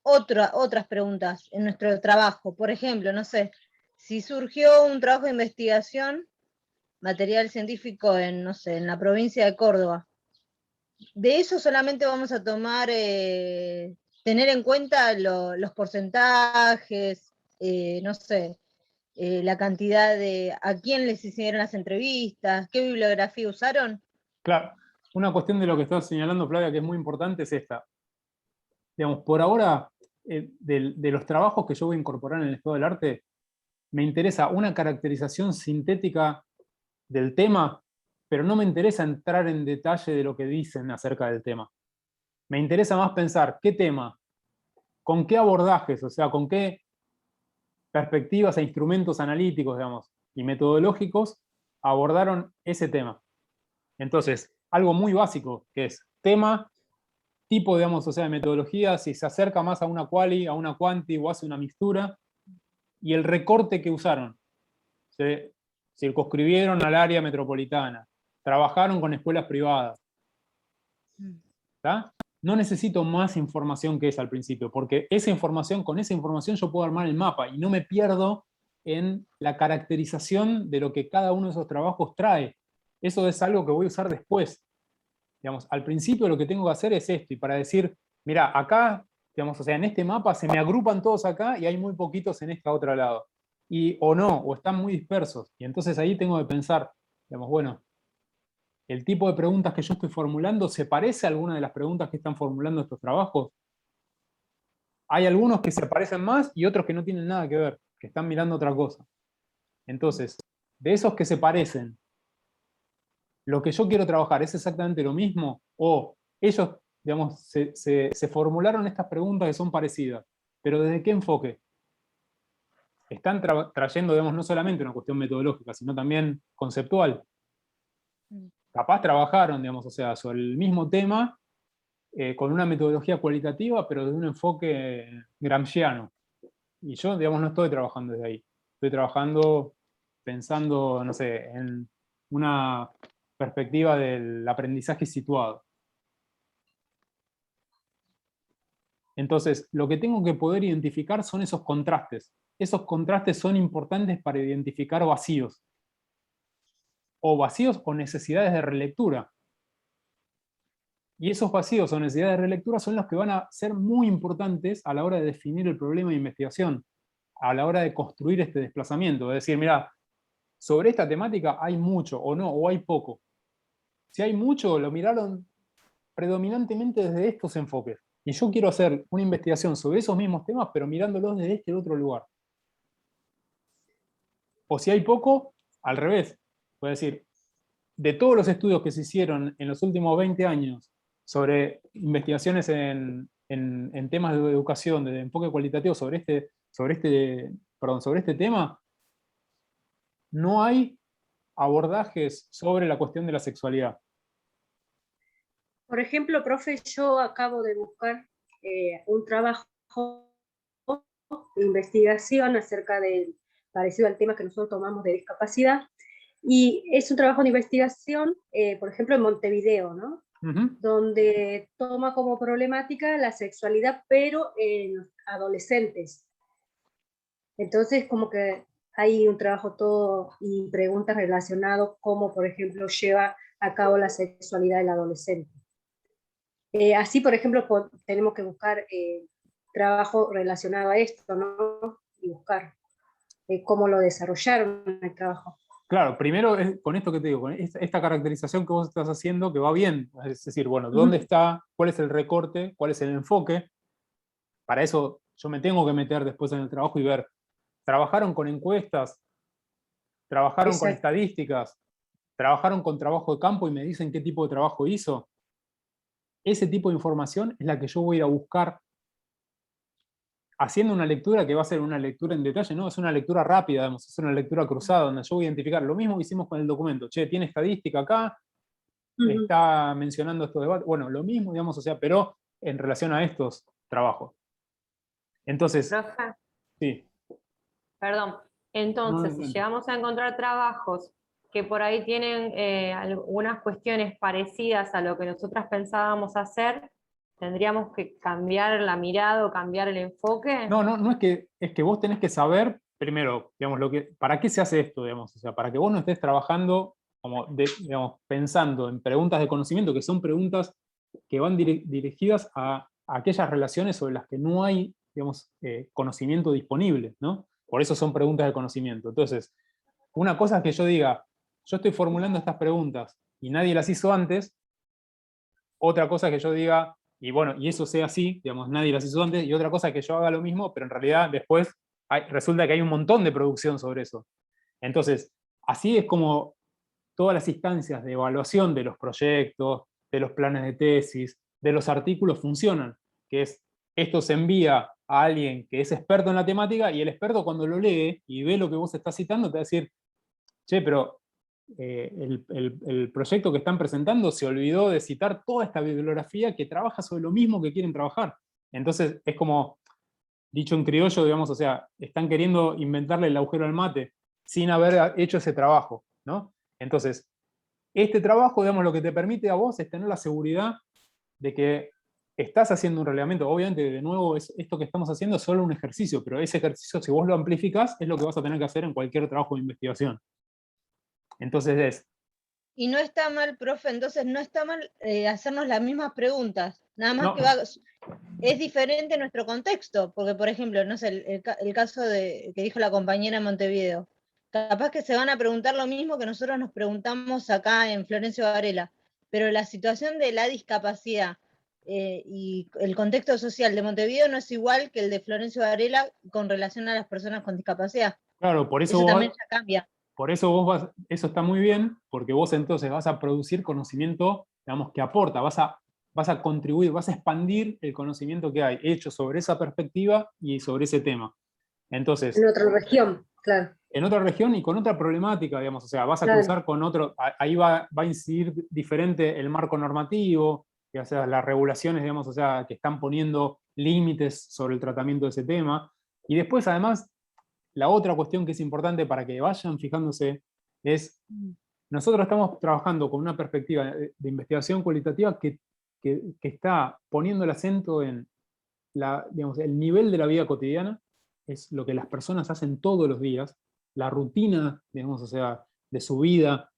otras preguntas en nuestro trabajo. Por ejemplo, no sé, si surgió un trabajo de investigación, material científico en, no sé, en la provincia de Córdoba, de eso solamente vamos a tomar, tener en cuenta los porcentajes, no sé, la cantidad de a quién les hicieron las entrevistas, qué bibliografía usaron. Claro, una cuestión de lo que estás señalando, Flavia, que es muy importante es esta. Digamos, por ahora, de los trabajos que yo voy a incorporar en el estado del arte, me interesa una caracterización sintética del tema, pero no me interesa entrar en detalle de lo que dicen acerca del tema. Me interesa más pensar qué tema, con qué abordajes, o sea, con qué perspectivas e instrumentos analíticos, digamos, y metodológicos abordaron ese tema. Entonces, algo muy básico, que es tema, tipo, digamos, o sea, de metodología, si se acerca más a una quali, a una quanti o hace una mixtura, y el recorte que usaron. Se circunscribieron al área metropolitana, trabajaron con escuelas privadas. ¿Tá? No necesito más información que esa al principio, porque con esa información yo puedo armar el mapa y no me pierdo en la caracterización de lo que cada uno de esos trabajos trae. Eso es algo que voy a usar después. Digamos, al principio lo que tengo que hacer es esto, y para decir, mira, acá, digamos, o sea, en este mapa se me agrupan todos acá y hay muy poquitos en este otro lado. O no, o están muy dispersos. Y entonces ahí tengo que pensar, digamos, bueno, el tipo de preguntas que yo estoy formulando se parece a alguna de las preguntas que están formulando estos trabajos. Hay algunos que se parecen más y otros que no tienen nada que ver, que están mirando otra cosa. Entonces, de esos que se parecen, lo que yo quiero trabajar es exactamente lo mismo, o ellos, digamos, se formularon estas preguntas que son parecidas, pero ¿desde qué enfoque? están trayendo, digamos, no solamente una cuestión metodológica, sino también conceptual. Capaz trabajaron, digamos, o sea, sobre el mismo tema, con una metodología cualitativa, pero de un enfoque gramsciano. Y yo, digamos, no estoy trabajando desde ahí. Estoy trabajando pensando, no sé, en una perspectiva del aprendizaje situado. Entonces, lo que tengo que poder identificar son esos contrastes. Esos contrastes son importantes para identificar vacíos. O vacíos o necesidades de relectura. Y esos vacíos o necesidades de relectura son los que van a ser muy importantes a la hora de definir el problema de investigación, a la hora de construir este desplazamiento. Es decir, mira, sobre esta temática hay mucho, o no, o hay poco. Si hay mucho, lo miraron predominantemente desde estos enfoques. Y yo quiero hacer una investigación sobre esos mismos temas, pero mirándolos desde este otro lugar. O si hay poco, al revés. Puedo decir, de todos los estudios que se hicieron en los últimos 20 años sobre investigaciones en temas de educación, de enfoque cualitativo sobre este tema, no hay abordajes sobre la cuestión de la sexualidad. Por ejemplo, profe, yo acabo de buscar un trabajo de investigación acerca del, parecido al tema que nosotros tomamos de discapacidad, y es un trabajo de investigación, por ejemplo, en Montevideo, ¿no? Donde toma como problemática la sexualidad, pero en adolescentes. Entonces, como que hay un trabajo todo y preguntas relacionadas, como por ejemplo lleva a cabo la sexualidad del adolescente. Así, por ejemplo, tenemos que buscar trabajo relacionado a esto, ¿no? Y buscar cómo lo desarrollaron el trabajo. Claro, primero con esto que te digo, con esta caracterización que vos estás haciendo, que va bien, es decir, bueno, ¿dónde está? ¿Cuál es el recorte? ¿Cuál es el enfoque? Para eso yo me tengo que meter después en el trabajo y ver, ¿trabajaron con encuestas? ¿Trabajaron con estadísticas? ¿Trabajaron con trabajo de campo y me dicen qué tipo de trabajo hizo? Ese tipo de información es la que yo voy a ir a buscar haciendo una lectura que va a ser una lectura en detalle, no, es una lectura rápida, digamos, es una lectura cruzada, donde yo voy a identificar lo mismo que hicimos con el documento. Che, tiene estadística acá, está mencionando estos debates, bueno, lo mismo, digamos, o sea, pero en relación a estos trabajos. Entonces, Profe, sí. perdón. Entonces, si llegamos a encontrar trabajos que por ahí tienen algunas cuestiones parecidas a lo que nosotras pensábamos hacer, ¿tendríamos que cambiar la mirada o cambiar el enfoque? No es que vos tenés que saber, primero, digamos, para qué se hace esto, digamos, o sea, para que vos no estés trabajando como digamos, pensando en preguntas de conocimiento, que son preguntas que van dirigidas a aquellas relaciones sobre las que no hay, digamos, conocimiento disponible, ¿no? Por eso son preguntas de conocimiento. Entonces, una cosa es que yo diga, yo estoy formulando estas preguntas y nadie las hizo antes. Otra cosa es que yo diga, y bueno, y eso sea así, digamos, nadie las hizo antes, y otra cosa es que yo haga lo mismo, pero en realidad después resulta que hay un montón de producción sobre eso. Entonces, así es como todas las instancias de evaluación de los proyectos, de los planes de tesis, de los artículos funcionan, que es, esto se envía a alguien que es experto en la temática, y el experto cuando lo lee y ve lo que vos estás citando, te va a decir, che, pero el proyecto que están presentando se olvidó de citar toda esta bibliografía que trabaja sobre lo mismo que quieren trabajar. Entonces es como, dicho en criollo, digamos, o sea, están queriendo inventarle el agujero al mate sin haber hecho ese trabajo, ¿no? Entonces, este trabajo, digamos, lo que te permite a vos es tener la seguridad de que estás haciendo un relevamiento. Obviamente, de nuevo, esto que estamos haciendo es solo un ejercicio, pero ese ejercicio, si vos lo amplificás, es lo que vas a tener que hacer en cualquier trabajo de investigación. Entonces Y no está mal, profe, entonces no está mal hacernos las mismas preguntas, nada más no. que es diferente nuestro contexto, porque por ejemplo, no sé, el caso que dijo la compañera en Montevideo, capaz que se van a preguntar lo mismo que nosotros nos preguntamos acá en Florencio Varela, pero la situación de la discapacidad y el contexto social de Montevideo no es igual que el de Florencio Varela con relación a las personas con discapacidad. Claro, por eso también ya cambia. Por eso eso está muy bien, porque vos entonces vas a producir conocimiento, digamos, que aporta, vas a contribuir, vas a expandir el conocimiento que hay hecho sobre esa perspectiva y sobre ese tema. Entonces, En otra región, claro. en otra región y con otra problemática, digamos, o sea, vas a Claro. cruzar con otro, ahí va a incidir diferente el marco normativo, o sea, las regulaciones, digamos, o sea, que están poniendo límites sobre el tratamiento de ese tema. Y después, además, la otra cuestión que es importante para que vayan fijándose es, nosotros estamos trabajando con una perspectiva de investigación cualitativa que está poniendo el acento en digamos, el nivel de la vida cotidiana, es lo que las personas hacen todos los días, la rutina, digamos, o sea, de su vida,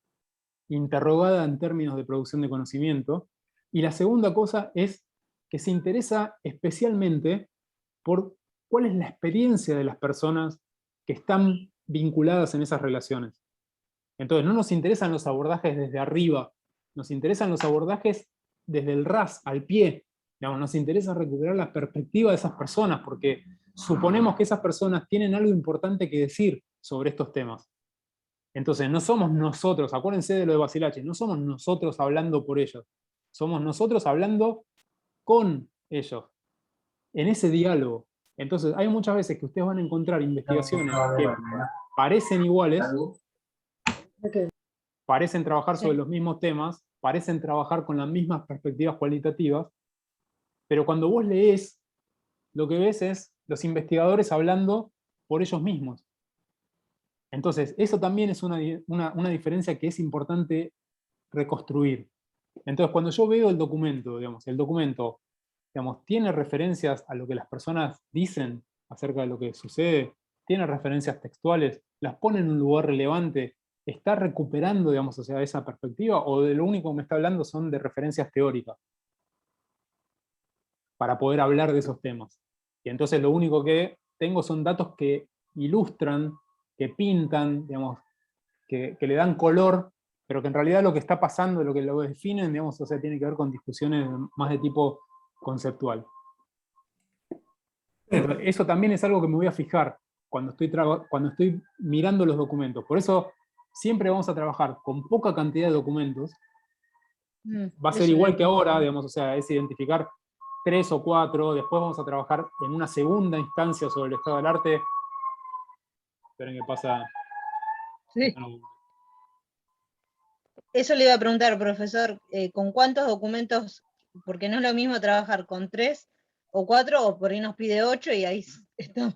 interrogada en términos de producción de conocimiento. Y la segunda cosa es que se interesa especialmente por cuál es la experiencia de las personas que están vinculadas en esas relaciones. Entonces, no nos interesan los abordajes desde arriba, nos interesan los abordajes desde el ras, al pie. Digamos, nos interesa recuperar la perspectiva de esas personas, porque suponemos que esas personas tienen algo importante que decir sobre estos temas. Entonces, no somos nosotros, acuérdense de lo de Basilachi, no somos nosotros hablando por ellos, somos nosotros hablando con ellos, en ese diálogo. Entonces, hay muchas veces que ustedes van a encontrar investigaciones que parecen iguales, parecen trabajar sobre los mismos temas, parecen trabajar con las mismas perspectivas cualitativas, pero cuando vos leés, lo que ves es los investigadores hablando por ellos mismos. Entonces, eso también es una diferencia que es importante reconstruir. Entonces, cuando yo veo el documento, digamos, tiene referencias a lo que las personas dicen acerca de lo que sucede, tiene referencias textuales, las pone en un lugar relevante, está recuperando, digamos, o sea, esa perspectiva, o de lo único que me está hablando son de referencias teóricas, para poder hablar de esos temas. Y entonces lo único que tengo son datos que ilustran, que pintan, digamos, que le dan color, pero que en realidad lo que está pasando, lo que lo definen, digamos, o sea, tiene que ver con discusiones más de tipo conceptual. Eso también es algo que me voy a fijar cuando estoy mirando los documentos. Por eso siempre vamos a trabajar con poca cantidad de documentos. Va a ser igual que ahora, digamos, o sea, es identificar 3 o 4, después vamos a trabajar en una segunda instancia sobre el estado del arte. Esperen que pasa. Sí. Eso le iba a preguntar, profesor, ¿con cuántos documentos? Porque no es lo mismo trabajar con 3 o 4, o por ahí nos pide 8 y ahí estamos.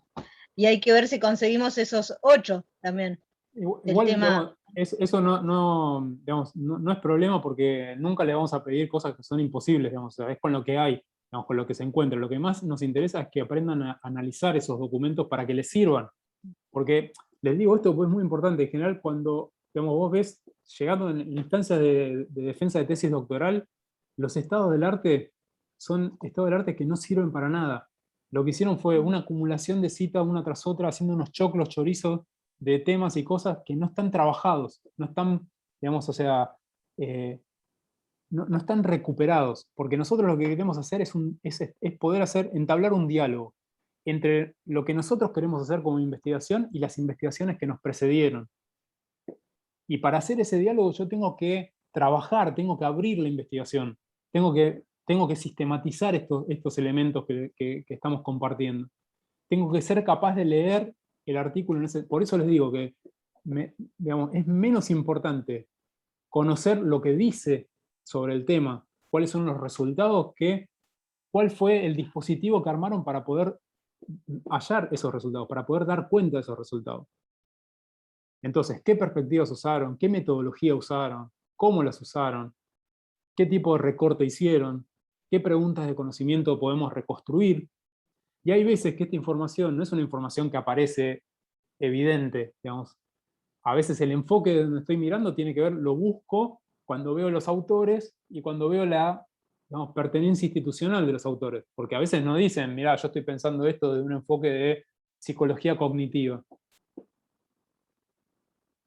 Y hay que ver si conseguimos esos 8 también. Igual, digamos, eso no es problema, porque nunca le vamos a pedir cosas que son imposibles, digamos, es con lo que hay, digamos, con lo que se encuentra. Lo que más nos interesa es que aprendan a analizar esos documentos para que les sirvan. Porque, les digo esto, pues es muy importante, en general cuando, digamos, vos ves, llegando en instancias de defensa de tesis doctoral, los estados del arte son estados del arte que no sirven para nada. Lo que hicieron fue una acumulación de citas una tras otra, haciendo unos choclos chorizos de temas y cosas que no están trabajados, no están, digamos, o sea, no están recuperados, porque nosotros lo que queremos hacer es poder entablar un diálogo entre lo que nosotros queremos hacer como investigación y las investigaciones que nos precedieron. Y para hacer ese diálogo yo tengo que trabajar, tengo que abrir la investigación, tengo que sistematizar estos elementos que estamos compartiendo. Tengo que ser capaz de leer el artículo. Por eso les digo que digamos, es menos importante conocer lo que dice sobre el tema, cuáles son los resultados, cuál fue el dispositivo que armaron para poder hallar esos resultados, para poder dar cuenta de esos resultados. Entonces, ¿qué perspectivas usaron? ¿Qué metodología usaron? ¿Cómo las usaron? ¿Qué tipo de recorte hicieron? ¿Qué preguntas de conocimiento podemos reconstruir? Y hay veces que esta información no es una información que aparece evidente, digamos. A veces el enfoque de donde estoy mirando tiene que ver, lo busco cuando veo los autores y cuando veo la, digamos, pertenencia institucional de los autores. Porque a veces no dicen, mirá, yo estoy pensando esto de un enfoque de psicología cognitiva.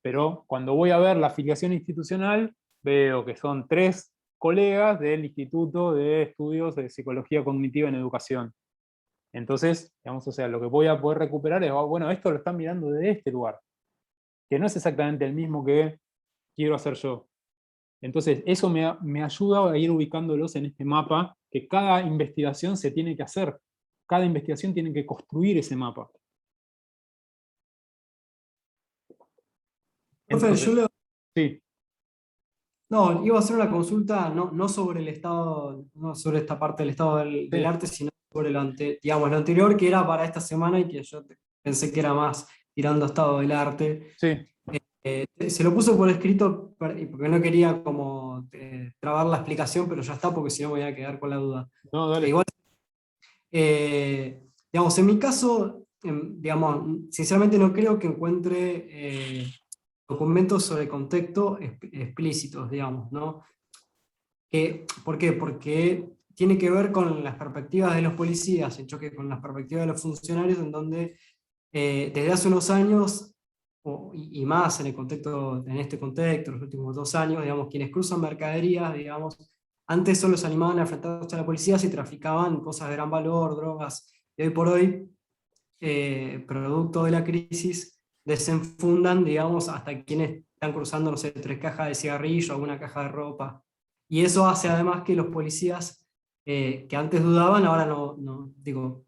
Pero cuando voy a ver la afiliación institucional, veo que son 3 colegas del Instituto de Estudios de Psicología Cognitiva en Educación. Entonces, digamos, o sea, lo que voy a poder recuperar es, bueno, esto lo están mirando desde este lugar, que no es exactamente el mismo que quiero hacer yo. Entonces, eso me ayuda a ir ubicándolos en este mapa, que cada investigación se tiene que hacer. Cada investigación tiene que construir ese mapa. Profe, Entonces, yo le- sí, no, iba a hacer una consulta no sobre el estado, no sobre esta parte del estado del sí, arte, sino sobre digamos, lo anterior que era para esta semana y que yo pensé que era más tirando a estado del arte. sí, Se lo puso por escrito porque no quería como trabar la explicación, pero ya está, porque si no me voy a quedar con la duda. no, dale. Igual, digamos, en mi caso, digamos, sinceramente no creo que encuentre documentos sobre contexto explícitos, digamos, ¿no? ¿Por qué? Porque tiene que ver con las perspectivas de los policías, en choque con las perspectivas de los funcionarios, en donde desde hace unos años, y más en en este contexto, los últimos 2 años, digamos, quienes cruzan mercaderías, digamos, antes solo se animaban a enfrentarse a la policía si traficaban cosas de gran valor, drogas, y hoy por hoy, producto de la crisis, desenfundan, digamos, hasta quienes están cruzando, no sé, 3 cajas de cigarrillo, alguna caja de ropa. Y eso hace además que los policías que antes dudaban, ahora no digo,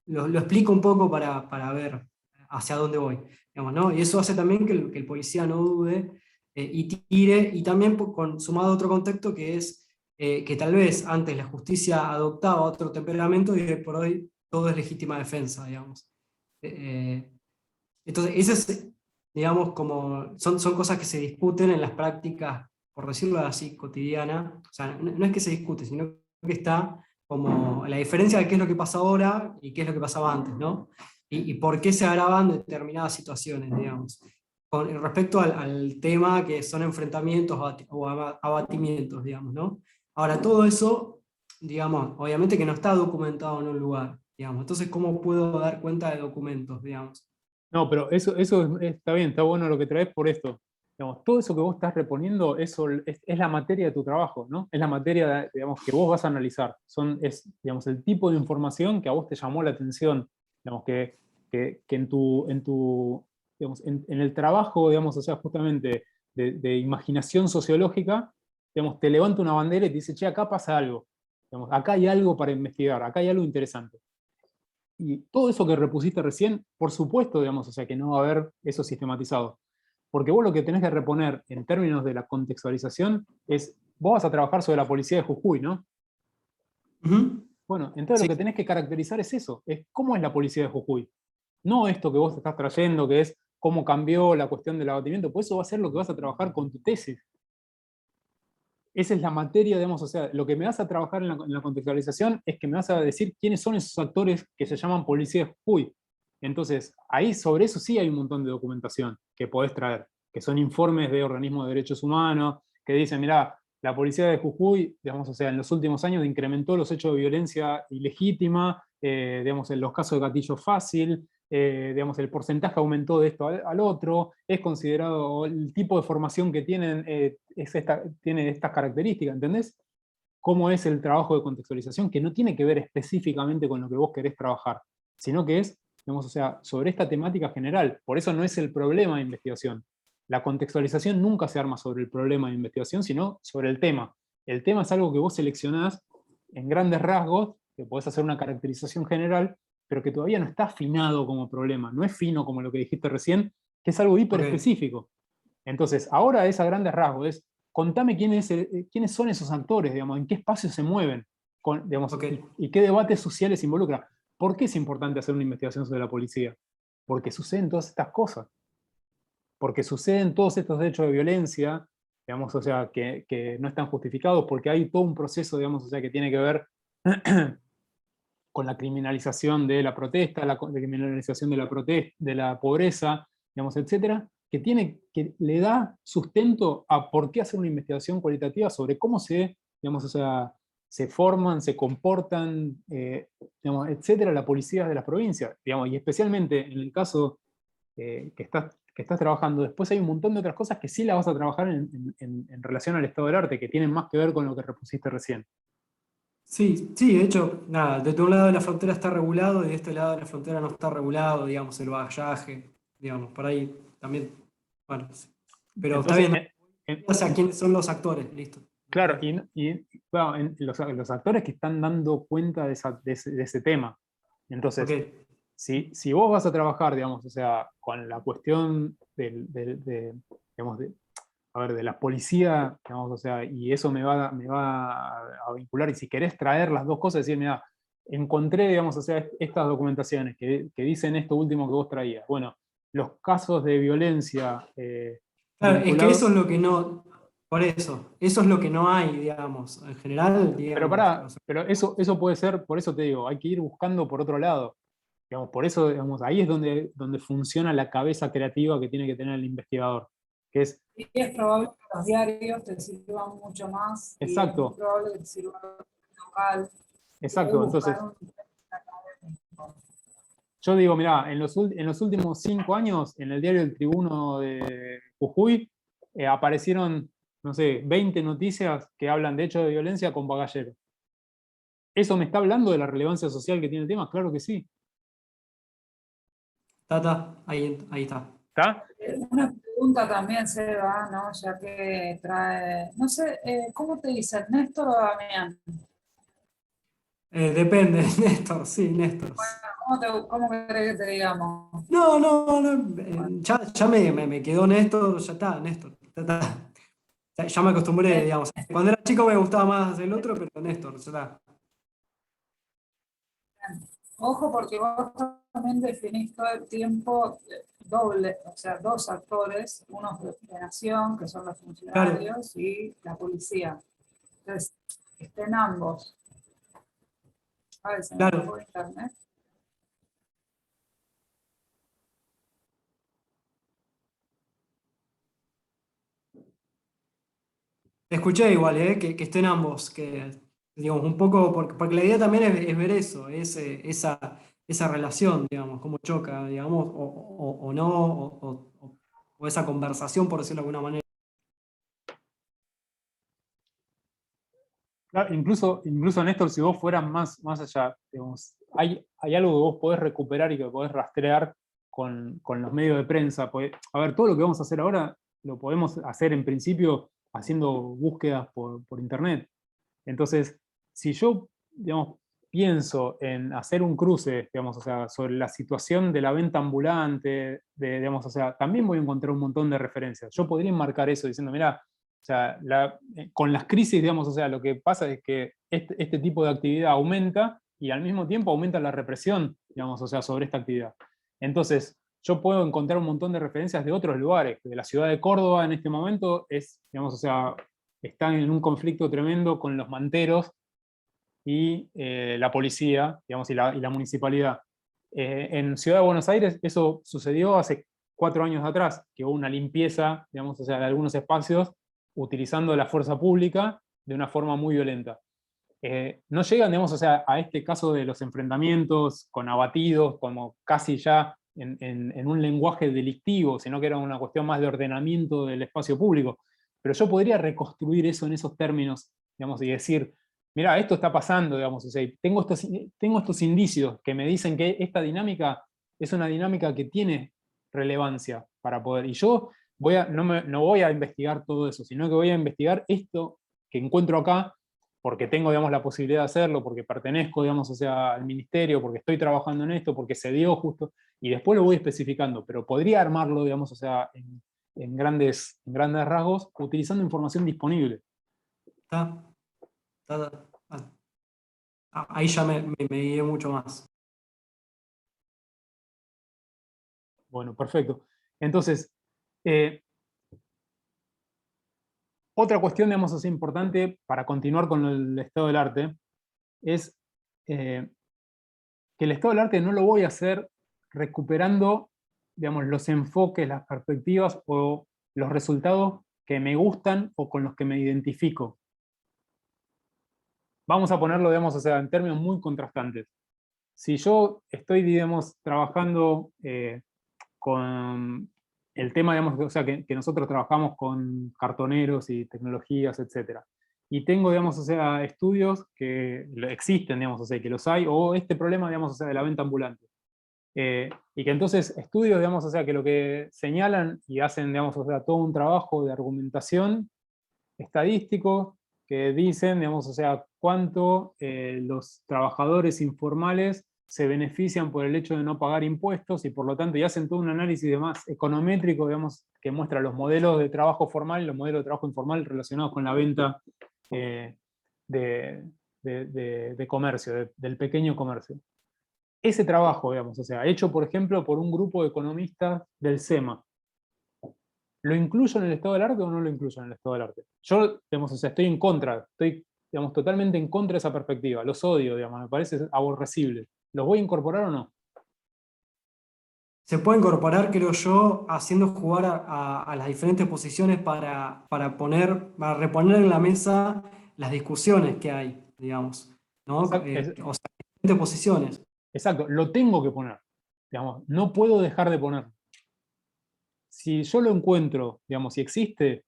lo explico un poco para ver hacia dónde voy, digamos, ¿no? Y eso hace también que el policía no dude y tire, y también sumado a otro contexto que es que tal vez antes la justicia adoptaba otro temperamento y hoy por hoy todo es legítima defensa, digamos. Eh, entonces, ese es, digamos, como son cosas que se discuten en las prácticas, por decirlo así, cotidiana. O sea, no es que se discute, sino que está como la diferencia de qué es lo que pasa ahora y qué es lo que pasaba antes, ¿no? Y por qué se agravan determinadas situaciones, digamos. Con respecto al tema que son enfrentamientos o abatimientos, digamos, ¿no? Ahora, todo eso, digamos, obviamente que no está documentado en un lugar, digamos. Entonces, ¿cómo puedo dar cuenta de documentos, digamos? No, pero está bien, está bueno lo que traes por esto. Digamos, todo eso que vos estás reponiendo, eso es la materia de tu trabajo, ¿no? Es la materia, digamos, que vos vas a analizar. Digamos, el tipo de información que a vos te llamó la atención. Digamos, que digamos, en el trabajo, digamos, o sea, justamente de imaginación sociológica, digamos, te levanta una bandera y te dice, che, acá pasa algo. Digamos, acá hay algo para investigar, acá hay algo interesante. Y todo eso que repusiste recién, por supuesto, digamos, o sea, que no va a haber eso sistematizado. Porque vos lo que tenés que reponer en términos de la contextualización es, vos vas a trabajar sobre la policía de Jujuy, ¿no? Ujú. Bueno, entonces Sí. lo que tenés que caracterizar es eso, es cómo es la policía de Jujuy. No esto que vos estás trayendo, que es cómo cambió la cuestión del abatimiento, pues eso va a ser lo que vas a trabajar con tu tesis. Esa es la materia, digamos, o sea, lo que me vas a trabajar en la contextualización es que me vas a decir quiénes son esos actores que se llaman policía de Jujuy. Entonces, ahí sobre eso sí hay un montón de documentación que podés traer, que son informes de organismos de derechos humanos, que dicen, mirá, la policía de Jujuy, digamos, o sea, en los últimos años incrementó los hechos de violencia ilegítima, digamos, en los casos de gatillo fácil, digamos, el porcentaje aumentó de esto al otro, es considerado, el tipo de formación que tienen tiene estas características, ¿entendés? Cómo es el trabajo de contextualización, que no tiene que ver específicamente con lo que vos querés trabajar, sino que es, digamos, o sea, sobre esta temática general. Por eso no es el problema de investigación. La contextualización nunca se arma sobre el problema de investigación, sino sobre el tema. El tema es algo que vos seleccionás en grandes rasgos, que podés hacer una caracterización general, pero que todavía no está afinado como problema, no es fino como lo que dijiste recién, que es algo hiper específico. Entonces, ahora es a grandes rasgos, es contame quiénes son esos actores, digamos, en qué espacios se mueven, digamos, Ok. y qué debates sociales se involucran. ¿Por qué es importante hacer una investigación sobre la policía? Porque suceden todas estas cosas, porque suceden todos estos hechos de violencia, digamos, o sea, que no están justificados, porque hay todo un proceso, digamos, o sea, que tiene que ver con la criminalización de la protesta, la criminalización de la pobreza, digamos, etcétera, que le da sustento a por qué hacer una investigación cualitativa sobre cómo digamos, o sea, se forman, se comportan, digamos, etcétera, la policía de las provincias, digamos, y especialmente en el caso que estás trabajando, después hay un montón de otras cosas que sí las vas a trabajar en relación al estado del arte, que tienen más que ver con lo que repusiste recién. Sí, sí, de hecho, nada, de un lado de la frontera está regulado y de este lado de la frontera no está regulado, digamos, el bagallaje, digamos, por ahí también, bueno, sí. Pero está Entonces, bien, o sea, quiénes son los actores, listo. claro, bueno, los actores que están dando cuenta de ese tema. Ok, Entonces, si vos vas a trabajar, digamos, o sea, con la cuestión digamos, de la policía, digamos, o sea, y eso me va a vincular, y si querés traer las dos cosas, decir, mira, encontré, digamos, o sea, estas documentaciones que dicen esto último que vos traías. Bueno, los casos de violencia Claro, es que vinculados. eso es lo que no, por eso es lo que no hay, digamos, en general, Pero digamos. pero eso puede ser, por eso te digo, hay que ir buscando por otro lado. Digamos, por eso, digamos, ahí es donde funciona la cabeza creativa que tiene que tener el investigador, que es, Y es probable que los diarios te sirvan mucho más y es muy exacto, probable que te sirva local. exacto. Entonces, yo digo, mirá, en los últimos 5 años, en el diario El Tribuno de Jujuy, aparecieron, no sé, 20 noticias que hablan de hechos de violencia con Bagallero. ¿Eso me está hablando de la relevancia social que tiene el tema? Claro que sí. Ahí está. ¿Está? Una pregunta también, Seba, ¿no? Ya que trae, no sé, ¿cómo te dicen, Néstor o Damián? Depende, Néstor, sí, Néstor. ¿Cómo querés que te digamos? No, ya me quedó Néstor, ya está, Néstor. Ya me acostumbré, digamos. Cuando era chico me gustaba más el otro, pero Néstor, ya está. Ojo, porque vos también definís todo el tiempo doble, o sea, dos actores, uno de Nación, que son los funcionarios, y la policía. Entonces, estén ambos. A ver, se me Claro. fue internet. Escuché igual, que estén ambos, que digamos, un poco, porque la idea también es ver eso, esa relación, digamos, cómo choca, digamos, o no, o esa conversación, por decirlo de alguna manera. Claro, incluso, Néstor, si vos fueras más allá, digamos, hay algo que vos podés recuperar y que podés rastrear con los medios de prensa. A ver, todo lo que vamos a hacer ahora lo podemos hacer en principio haciendo búsquedas por internet. Entonces, si yo, digamos, pienso en hacer un cruce, digamos, o sea, sobre la situación de la venta ambulante, digamos, o sea, también voy a encontrar un montón de referencias. Yo podría enmarcar eso diciendo, mira, o sea, con las crisis, digamos, o sea, lo que pasa es que este tipo de actividad aumenta y al mismo tiempo aumenta la represión, digamos, o sea, sobre esta actividad. Entonces, yo puedo encontrar un montón de referencias de otros lugares. De la ciudad de Córdoba en este momento es, digamos, o sea, están en un conflicto tremendo con los manteros y la policía, digamos, y la municipalidad. En Ciudad de Buenos Aires eso sucedió hace 4 años atrás, que hubo una limpieza, digamos, o sea, de algunos espacios utilizando la fuerza pública de una forma muy violenta. No llegan, digamos, o sea, a este caso de los enfrentamientos con abatidos, como casi ya en un lenguaje delictivo, sino que era una cuestión más de ordenamiento del espacio público. Pero yo podría reconstruir eso en esos términos, digamos, y decir, mira, esto está pasando, digamos, o sea, tengo estos indicios que me dicen que esta dinámica es una dinámica que tiene relevancia para poder, y yo no voy a investigar todo eso, sino que voy a investigar esto que encuentro acá, porque tengo, digamos, la posibilidad de hacerlo, porque pertenezco, digamos, o sea, al ministerio, porque estoy trabajando en esto, porque se dio justo, y después lo voy especificando, pero podría armarlo, digamos, o sea, en grandes rasgos, utilizando información disponible. Está. Ahí ya me guié mucho más. Bueno, perfecto. Entonces, otra cuestión, digamos, así importante para continuar con el estado del arte es que el estado del arte no lo voy a hacer recuperando, digamos, los enfoques, las perspectivas o los resultados que me gustan o con los que me identifico. Vamos a ponerlo, digamos, o sea, en términos muy contrastantes. Si yo estoy, digamos, trabajando con el tema, digamos, o sea, que nosotros trabajamos con cartoneros y tecnologías, etc. Y tengo, digamos, o sea, estudios que existen, digamos, o sea, que los hay, o este problema, digamos, o sea, de la venta ambulante. Y que entonces estudios, digamos, o sea, que lo que señalan y hacen, digamos, o sea, todo un trabajo de argumentación estadístico que dicen, digamos, o sea, cuánto los trabajadores informales se benefician por el hecho de no pagar impuestos y por lo tanto y hacen todo un análisis de más econométrico, digamos, que muestra los modelos de trabajo formal y los modelos de trabajo informal relacionados con la venta de comercio, del pequeño comercio. Ese trabajo, digamos, o sea, hecho por ejemplo por un grupo de economistas del SEMA, ¿lo incluyo en el estado del arte o no lo incluyo en el estado del arte? Yo, digamos, o sea, estoy en contra, estoy, digamos, totalmente en contra de esa perspectiva, los odio, digamos, me parece aborrecible. ¿Los voy a incorporar o no? Se puede incorporar, creo yo, haciendo jugar a las diferentes posiciones para reponer en la mesa las discusiones que hay, digamos, ¿no? O sea, diferentes posiciones. Exacto, lo tengo que poner, digamos, no puedo dejar de ponerlo. Si yo lo encuentro, digamos, si existe,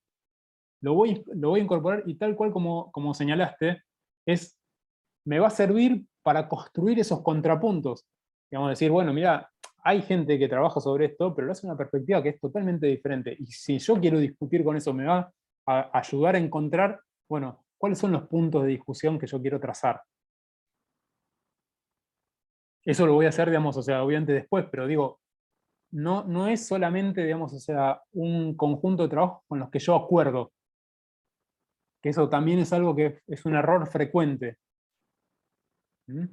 lo voy a incorporar y tal cual como señalaste, me va a servir para construir esos contrapuntos. Digamos, decir, bueno, mira, hay gente que trabaja sobre esto, pero lo hace una perspectiva que es totalmente diferente. Y si yo quiero discutir con eso, me va a ayudar a encontrar, bueno, cuáles son los puntos de discusión que yo quiero trazar. Eso lo voy a hacer, digamos, o sea, obviamente después, pero digo, no es solamente, digamos, o sea, un conjunto de trabajos con los que yo acuerdo. Que eso también es algo que es un error frecuente. ¿Mm?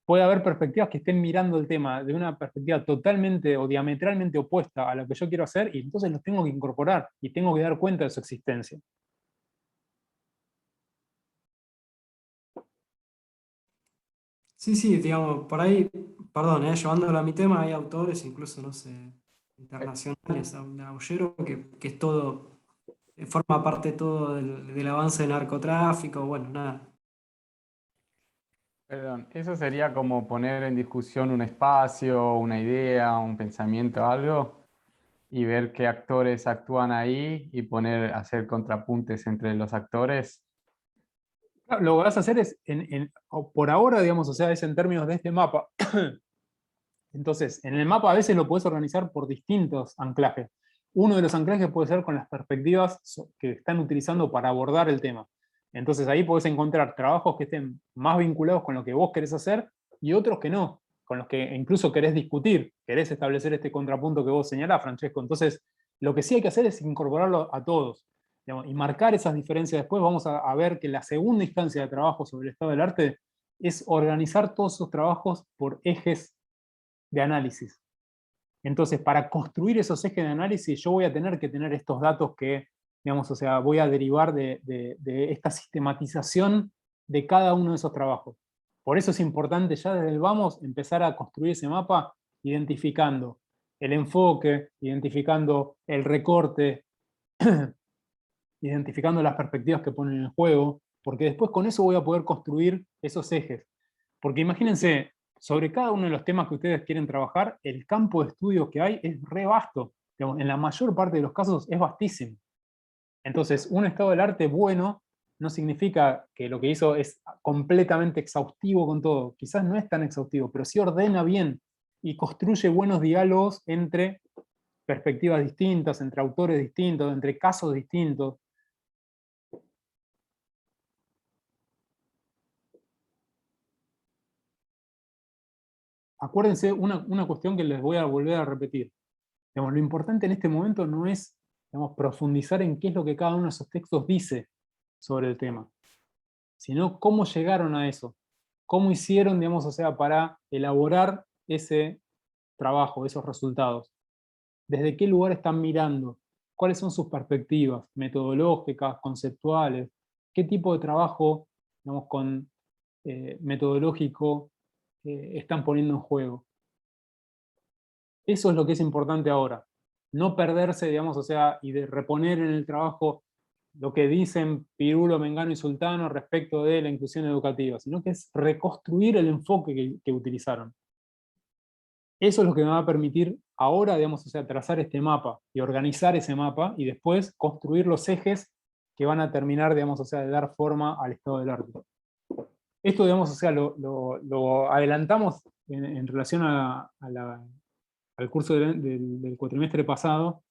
Puede haber perspectivas que estén mirando el tema de una perspectiva totalmente o diametralmente opuesta a lo que yo quiero hacer, y entonces los tengo que incorporar, y tengo que dar cuenta de su existencia. Sí, digamos, por ahí, perdón, llevándolo a mi tema, hay autores, incluso, no sé, internacionales, un Aullero, que es todo, forma parte todo del avance del narcotráfico, bueno, nada. Perdón, eso sería como poner en discusión un espacio, una idea, un pensamiento, algo, y ver qué actores actúan ahí y hacer contrapuntes entre los actores. Claro, lo que vas a hacer es, por ahora, digamos, o sea, es en términos de este mapa. Entonces, en el mapa a veces lo puedes organizar por distintos anclajes. Uno de los anclajes puede ser con las perspectivas que están utilizando para abordar el tema. Entonces ahí podés encontrar trabajos que estén más vinculados con lo que vos querés hacer y otros que no, con los que incluso querés discutir, querés establecer este contrapunto que vos señalás, Francesco. Entonces, lo que sí hay que hacer es incorporarlo a todos, digamos, y marcar esas diferencias. Después vamos a ver que la segunda instancia de trabajo sobre el estado del arte es organizar todos esos trabajos por ejes de análisis. Entonces, para construir esos ejes de análisis, yo voy a tener que tener estos datos que, digamos, o sea, voy a derivar de esta sistematización de cada uno de esos trabajos. Por eso es importante ya desde el vamos empezar a construir ese mapa identificando el enfoque, identificando el recorte, identificando las perspectivas que ponen en juego, porque después con eso voy a poder construir esos ejes. Porque imagínense, sobre cada uno de los temas que ustedes quieren trabajar, el campo de estudio que hay es re vasto. Digamos, en la mayor parte de los casos es vastísimo. Entonces, un estado del arte bueno no significa que lo que hizo es completamente exhaustivo con todo. Quizás no es tan exhaustivo, pero sí ordena bien y construye buenos diálogos entre perspectivas distintas, entre autores distintos, entre casos distintos. Acuérdense una cuestión que les voy a volver a repetir. Digamos, lo importante en este momento no es, digamos, profundizar en qué es lo que cada uno de esos textos dice sobre el tema, sino cómo llegaron a eso, cómo hicieron, digamos, o sea, para elaborar ese trabajo, esos resultados, desde qué lugar están mirando, cuáles son sus perspectivas metodológicas, conceptuales, qué tipo de trabajo, digamos, metodológico están poniendo en juego. Eso es lo que es importante ahora. No perderse, digamos, o sea, y de reponer en el trabajo lo que dicen Pirulo, Mengano y Sultano respecto de la inclusión educativa, sino que es reconstruir el enfoque que utilizaron. Eso es lo que me va a permitir ahora, digamos, o sea, trazar este mapa y organizar ese mapa y después construir los ejes que van a terminar, digamos, o sea, de dar forma al estado del arte. Esto, digamos, o sea, lo adelantamos en relación al curso del cuatrimestre pasado,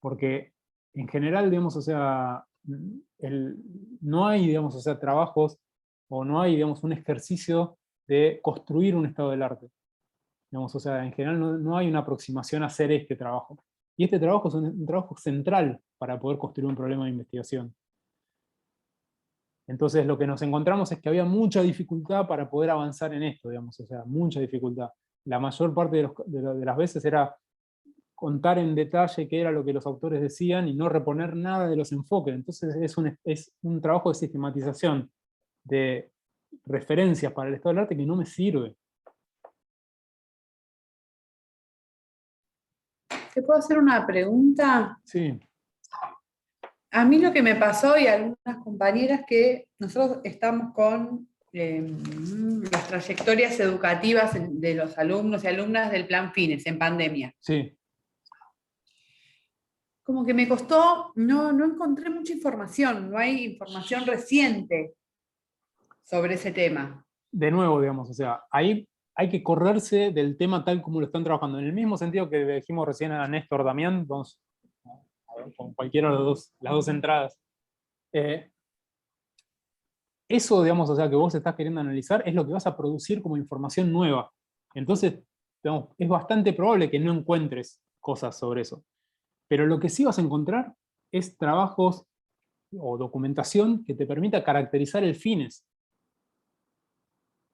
porque en general, digamos, o sea, no hay, digamos, o sea, trabajos, o no hay, digamos, un ejercicio de construir un estado del arte. Digamos, o sea, en general no hay una aproximación a hacer este trabajo. Y este trabajo es un trabajo central para poder construir un problema de investigación. Entonces lo que nos encontramos es que había mucha dificultad para poder avanzar en esto, digamos, o sea, mucha dificultad. La mayor parte de las veces era contar en detalle qué era lo que los autores decían y no reponer nada de los enfoques. Entonces es un trabajo de sistematización, de referencias para el estado del arte que no me sirve. ¿Te puedo hacer una pregunta? Sí. A mí lo que me pasó y a algunas compañeras que nosotros estamos con las trayectorias educativas de los alumnos y alumnas del Plan Fines en pandemia. Sí. Como que me costó, no encontré mucha información, no hay información reciente sobre ese tema. De nuevo, digamos, o sea, ahí hay que correrse del tema tal como lo están trabajando. En el mismo sentido que dijimos recién a Néstor Damián, vamos a ver, con cualquiera de las dos entradas. Eso, digamos, o sea, que vos estás queriendo analizar, es lo que vas a producir como información nueva. Entonces, digamos, es bastante probable que no encuentres cosas sobre eso. Pero lo que sí vas a encontrar es trabajos o documentación que te permita caracterizar el fines.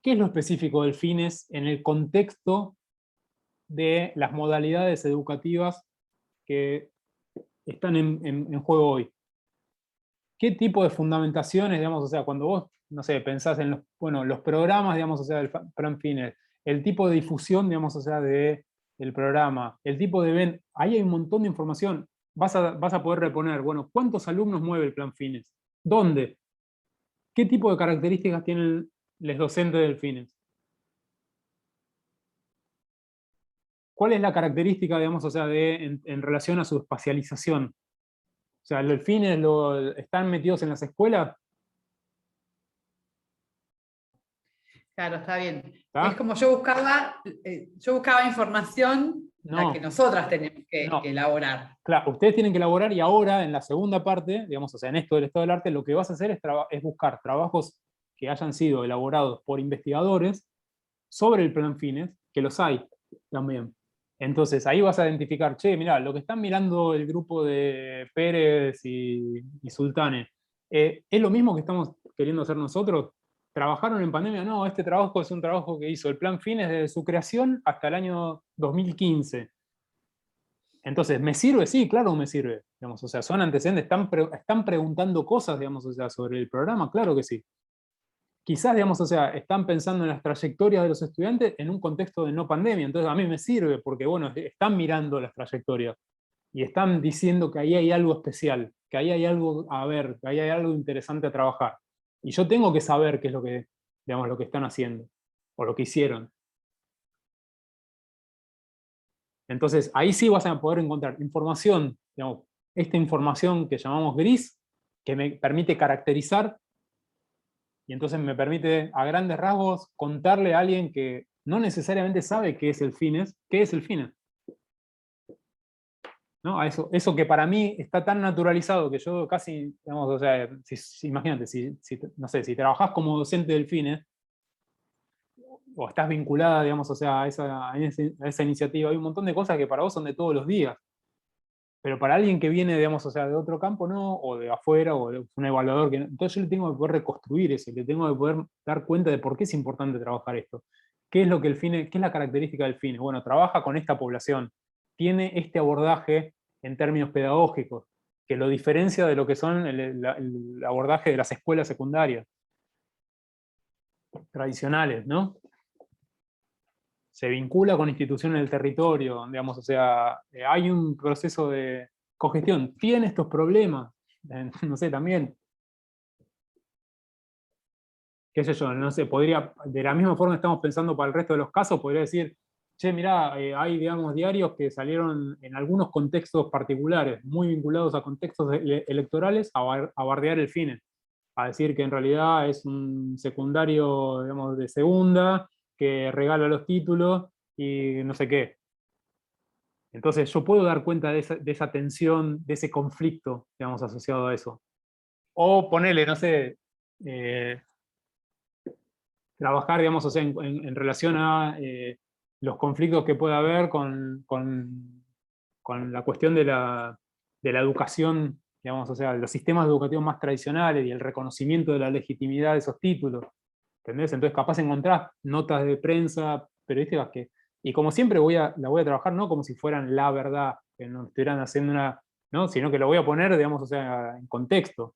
¿Qué es lo específico del fines en el contexto de las modalidades educativas que están en juego hoy? ¿Qué tipo de fundamentaciones, digamos, o sea, cuando vos, no sé, pensás en los programas, digamos, o sea, del Plan Fines, el tipo de difusión, digamos, o sea, del programa, el tipo de evento, ahí hay un montón de información. Vas a poder reponer, bueno, ¿cuántos alumnos mueve el Plan Fines? ¿Dónde? ¿Qué tipo de características tienen los docentes del Fines? ¿Cuál es la característica, digamos, o sea, en relación a su espacialización? O sea, ¿los Fines están metidos en las escuelas? Claro, está bien. ¿Está? Es como yo buscaba información la que nosotras tenemos que elaborar. Claro, ustedes tienen que elaborar y ahora, en la segunda parte, digamos, o sea, en esto del estado del arte, lo que vas a hacer es buscar trabajos que hayan sido elaborados por investigadores sobre el Plan Fines, que los hay también. Entonces ahí vas a identificar, che, mirá, lo que están mirando el grupo de Pérez y Sultane, ¿es lo mismo que estamos queriendo hacer nosotros? ¿Trabajaron en pandemia? No, este trabajo es un trabajo que hizo el Plan Fines desde su creación hasta el año 2015. Entonces, ¿me sirve? Sí, claro me sirve. Digamos, o sea, son antecedentes, están preguntando cosas, digamos, o sea, sobre el programa, claro que sí. Quizás, digamos, o sea, están pensando en las trayectorias de los estudiantes en un contexto de no pandemia, entonces a mí me sirve, porque bueno, están mirando las trayectorias y están diciendo que ahí hay algo especial, que ahí hay algo a ver, que ahí hay algo interesante a trabajar. Y yo tengo que saber qué es lo que, digamos, lo que están haciendo, o lo que hicieron. Entonces, ahí sí vas a poder encontrar información, digamos, esta información que llamamos gris, que me permite caracterizar, y entonces me permite, a grandes rasgos, contarle a alguien que no necesariamente sabe qué es el Fines, qué es el Fines. ¿No? Eso que para mí está tan naturalizado que yo casi, digamos, o sea, imagínate, no sé, si trabajás como docente del Fines, o estás vinculada, digamos, o sea, a esa iniciativa, hay un montón de cosas que para vos son de todos los días. Pero para alguien que viene, digamos, o sea, de otro campo, no, o de afuera, o de un evaluador, entonces yo le tengo que poder reconstruir eso, le tengo que poder dar cuenta de por qué es importante trabajar esto. ¿Qué es lo que qué es la característica del FINE? Bueno, trabaja con esta población, tiene este abordaje en términos pedagógicos, que lo diferencia de lo que son el abordaje de las escuelas secundarias tradicionales, ¿no? Se vincula con instituciones del territorio, digamos, o sea, hay un proceso de cogestión, tiene estos problemas, no sé, también, qué sé yo, no sé, podría, de la misma forma que estamos pensando para el resto de los casos, podría decir, che, mirá, hay, digamos, diarios que salieron en algunos contextos particulares, muy vinculados a contextos electorales, a bardear el FINE, a decir que en realidad es un secundario, digamos, de segunda, que regala los títulos y no sé qué. Entonces yo puedo dar cuenta de esa tensión, de ese conflicto, digamos, asociado a eso. O ponerle, no sé, trabajar, digamos, o sea, en relación a los conflictos que puede haber con la cuestión de la educación, digamos, o sea, los sistemas educativos más tradicionales y el reconocimiento de la legitimidad de esos títulos, ¿entendés? Entonces capaz encontrás notas de prensa periodísticas y como siempre la voy a trabajar no como si fueran la verdad, que no estuvieran haciendo ¿no? Sino que lo voy a poner, digamos, o sea, en contexto.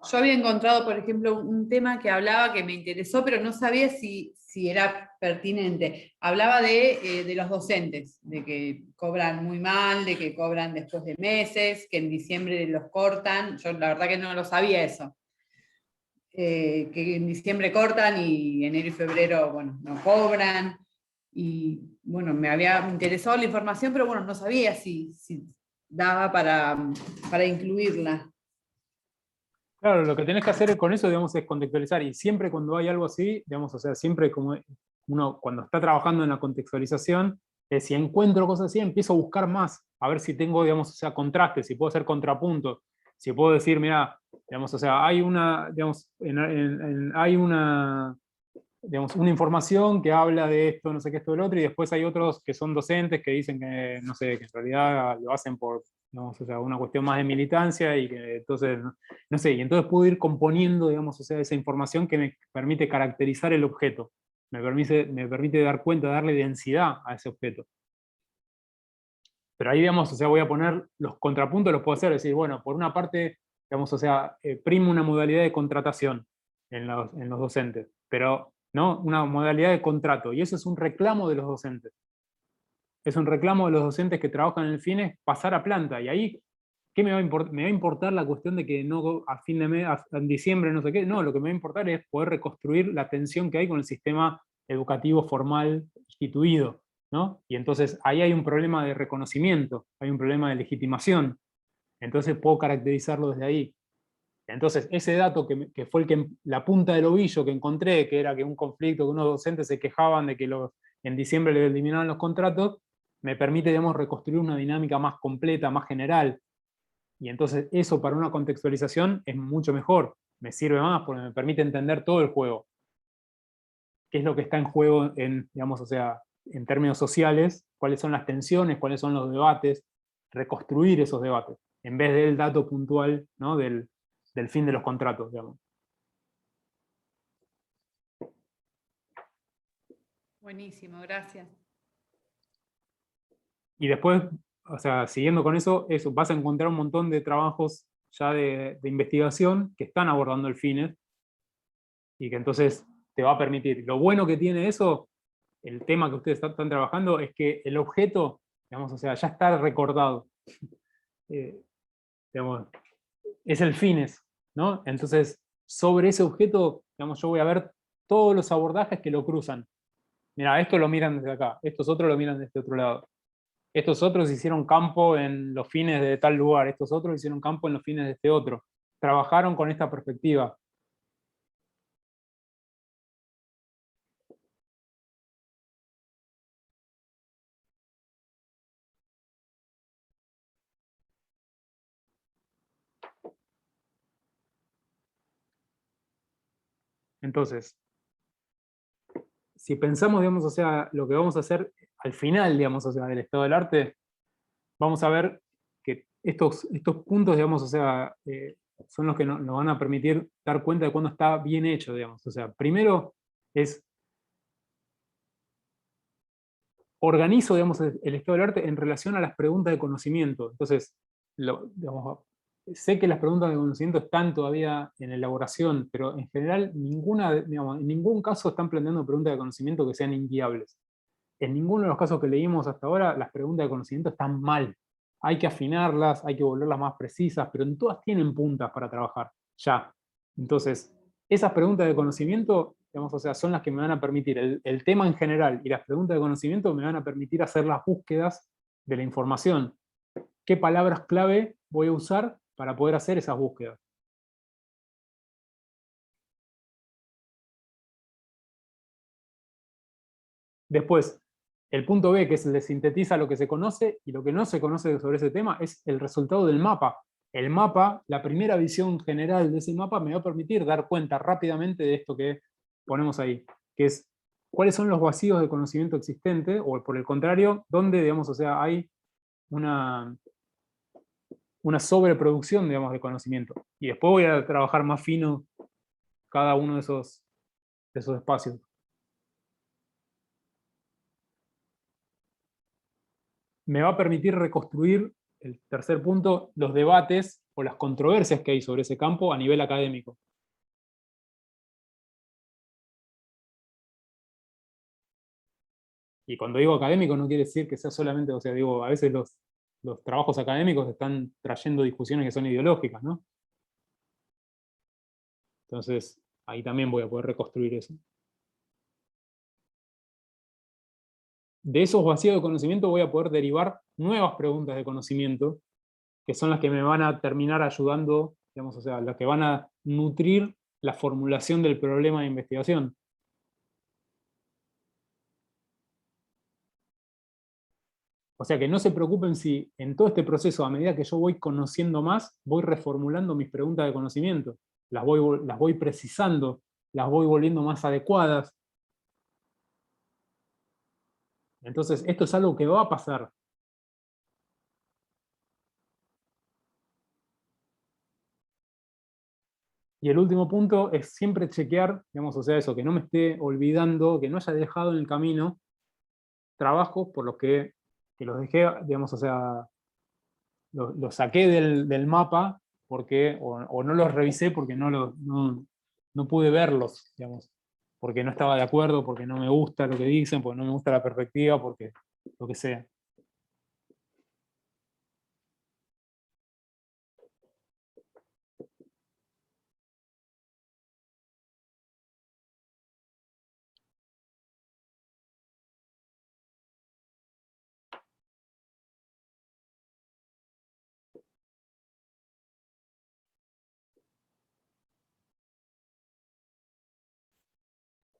Yo había encontrado, por ejemplo, un tema que hablaba que me interesó, pero no sabía si era pertinente. Hablaba de los docentes, de que cobran muy mal, de que cobran después de meses, que en diciembre los cortan. Yo la verdad que no lo sabía eso. Que en diciembre cortan y enero y febrero, bueno, no cobran. Y bueno, me había interesado la información, pero bueno, no sabía si daba para incluirla. Claro, lo que tenés que hacer con eso, digamos, es contextualizar, y siempre cuando hay algo así, digamos, o sea, siempre como uno cuando está trabajando en la contextualización, si encuentro cosas así, empiezo a buscar más, a ver si tengo, digamos, o sea, contrastes, si puedo hacer contrapuntos, si puedo decir, mira, digamos, o sea, hay una, digamos, hay una, digamos, una información que habla de esto, no sé qué, esto, del otro, y después hay otros que son docentes que dicen que, no sé, que en realidad lo hacen por, digamos, o sea, una cuestión más de militancia, y que entonces, no sé, y entonces puedo ir componiendo, digamos, o sea, esa información que me permite caracterizar el objeto, me permite dar cuenta, darle densidad a ese objeto. Pero ahí, digamos, o sea, voy a poner los contrapuntos, los puedo hacer, es decir, bueno, por una parte, digamos, o sea, primo una modalidad de contratación en los docentes, pero ¿no? Una modalidad de contrato, y eso es un reclamo de los docentes. Es un reclamo de los docentes que trabajan en el FINES pasar a planta, y ahí, ¿qué me va a importar? ¿Me va a importar la cuestión de que no a fin de mes, en diciembre, no sé qué? No, lo que me va a importar es poder reconstruir la tensión que hay con el sistema educativo formal instituido, ¿no? Y entonces ahí hay un problema de reconocimiento, hay un problema de legitimación, entonces puedo caracterizarlo desde ahí. Entonces, ese dato que fue la punta del ovillo que encontré, que era que un conflicto, que unos docentes se quejaban de que en diciembre le eliminaban los contratos, me permite, digamos, reconstruir una dinámica más completa, más general. Y entonces eso para una contextualización es mucho mejor, me sirve más porque me permite entender todo el juego. ¿Qué es lo que está en juego digamos, o sea, en términos sociales? ¿Cuáles son las tensiones? ¿Cuáles son los debates? Reconstruir esos debates, en vez del dato puntual, ¿no? del fin de los contratos, digamos. Buenísimo, gracias. Y después, o sea, siguiendo con eso, vas a encontrar un montón de trabajos ya de investigación que están abordando el FINES, y que entonces te va a permitir. Lo bueno que tiene eso, el tema que ustedes están trabajando, es que el objeto, digamos, o sea, ya está recordado. Digamos, es el FINES, ¿no? Entonces, sobre ese objeto, digamos, yo voy a ver todos los abordajes que lo cruzan. Mira, esto lo miran desde acá, estos otros lo miran desde este otro lado. Estos otros hicieron campo en los fines de tal lugar, estos otros hicieron campo en los fines de este otro. Trabajaron con esta perspectiva. Entonces, si pensamos, digamos, o sea, lo que vamos a hacer al final, digamos, o sea, del estado del arte, vamos a ver que estos puntos, digamos, o sea, son los que nos van a permitir dar cuenta de cuándo está bien hecho, digamos. O sea, primero es organizo, digamos, el estado del arte en relación a las preguntas de conocimiento. Entonces, digamos, sé que las preguntas de conocimiento están todavía en elaboración, pero en general digamos, en ningún caso están planteando preguntas de conocimiento que sean inviables. En ninguno de los casos que leímos hasta ahora, las preguntas de conocimiento están mal. Hay que afinarlas, hay que volverlas más precisas, pero en todas tienen puntas para trabajar, ya. Entonces, esas preguntas de conocimiento, digamos, o sea, son las que me van a permitir, el tema en general y las preguntas de conocimiento me van a permitir hacer las búsquedas de la información. ¿Qué palabras clave voy a usar para poder hacer esas búsquedas? Después, el punto B, que es el de sintetiza lo que se conoce y lo que no se conoce sobre ese tema, es el resultado del mapa. El mapa, la primera visión general de ese mapa me va a permitir dar cuenta rápidamente de esto que ponemos ahí, que es cuáles son los vacíos de conocimiento existente, o por el contrario, dónde, digamos, o sea, hay una sobreproducción, digamos, de conocimiento. Y después voy a trabajar más fino cada uno de esos espacios. Me va a permitir reconstruir, el tercer punto, los debates o las controversias que hay sobre ese campo a nivel académico. Y cuando digo académico no quiere decir que sea solamente, o sea, digo, a veces los trabajos académicos están trayendo discusiones que son ideológicas, ¿no? Entonces, ahí también voy a poder reconstruir eso. De esos vacíos de conocimiento voy a poder derivar nuevas preguntas de conocimiento, que son las que me van a terminar ayudando, digamos, o sea, las que van a nutrir la formulación del problema de investigación. O sea que no se preocupen si en todo este proceso, a medida que yo voy conociendo más, voy reformulando mis preguntas de conocimiento. Las voy precisando, las voy volviendo más adecuadas. Entonces, esto es algo que va a pasar. Y el último punto es siempre chequear, digamos, o sea, eso, que no me esté olvidando, que no haya dejado en el camino trabajos por los que los dejé, digamos, o sea, los saqué del mapa porque, o no los revisé porque no pude verlos, digamos, porque no estaba de acuerdo, porque no me gusta lo que dicen, porque no me gusta la perspectiva, porque lo que sea.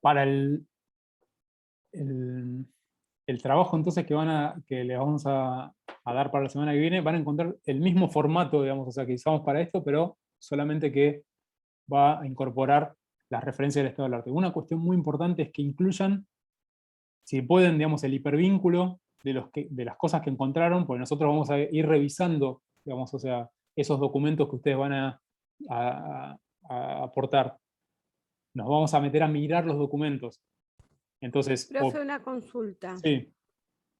Para el, el trabajo entonces que les vamos a dar para la semana que viene, van a encontrar el mismo formato, digamos, o sea, que usamos para esto, pero solamente que va a incorporar las referencias del estado del arte. Una cuestión muy importante es que incluyan, si pueden, digamos, el hipervínculo de las cosas que encontraron, porque nosotros vamos a ir revisando, digamos, o sea, esos documentos que ustedes van a aportar. Nos vamos a meter a mirar los documentos. Entonces, Profe, una consulta. sí.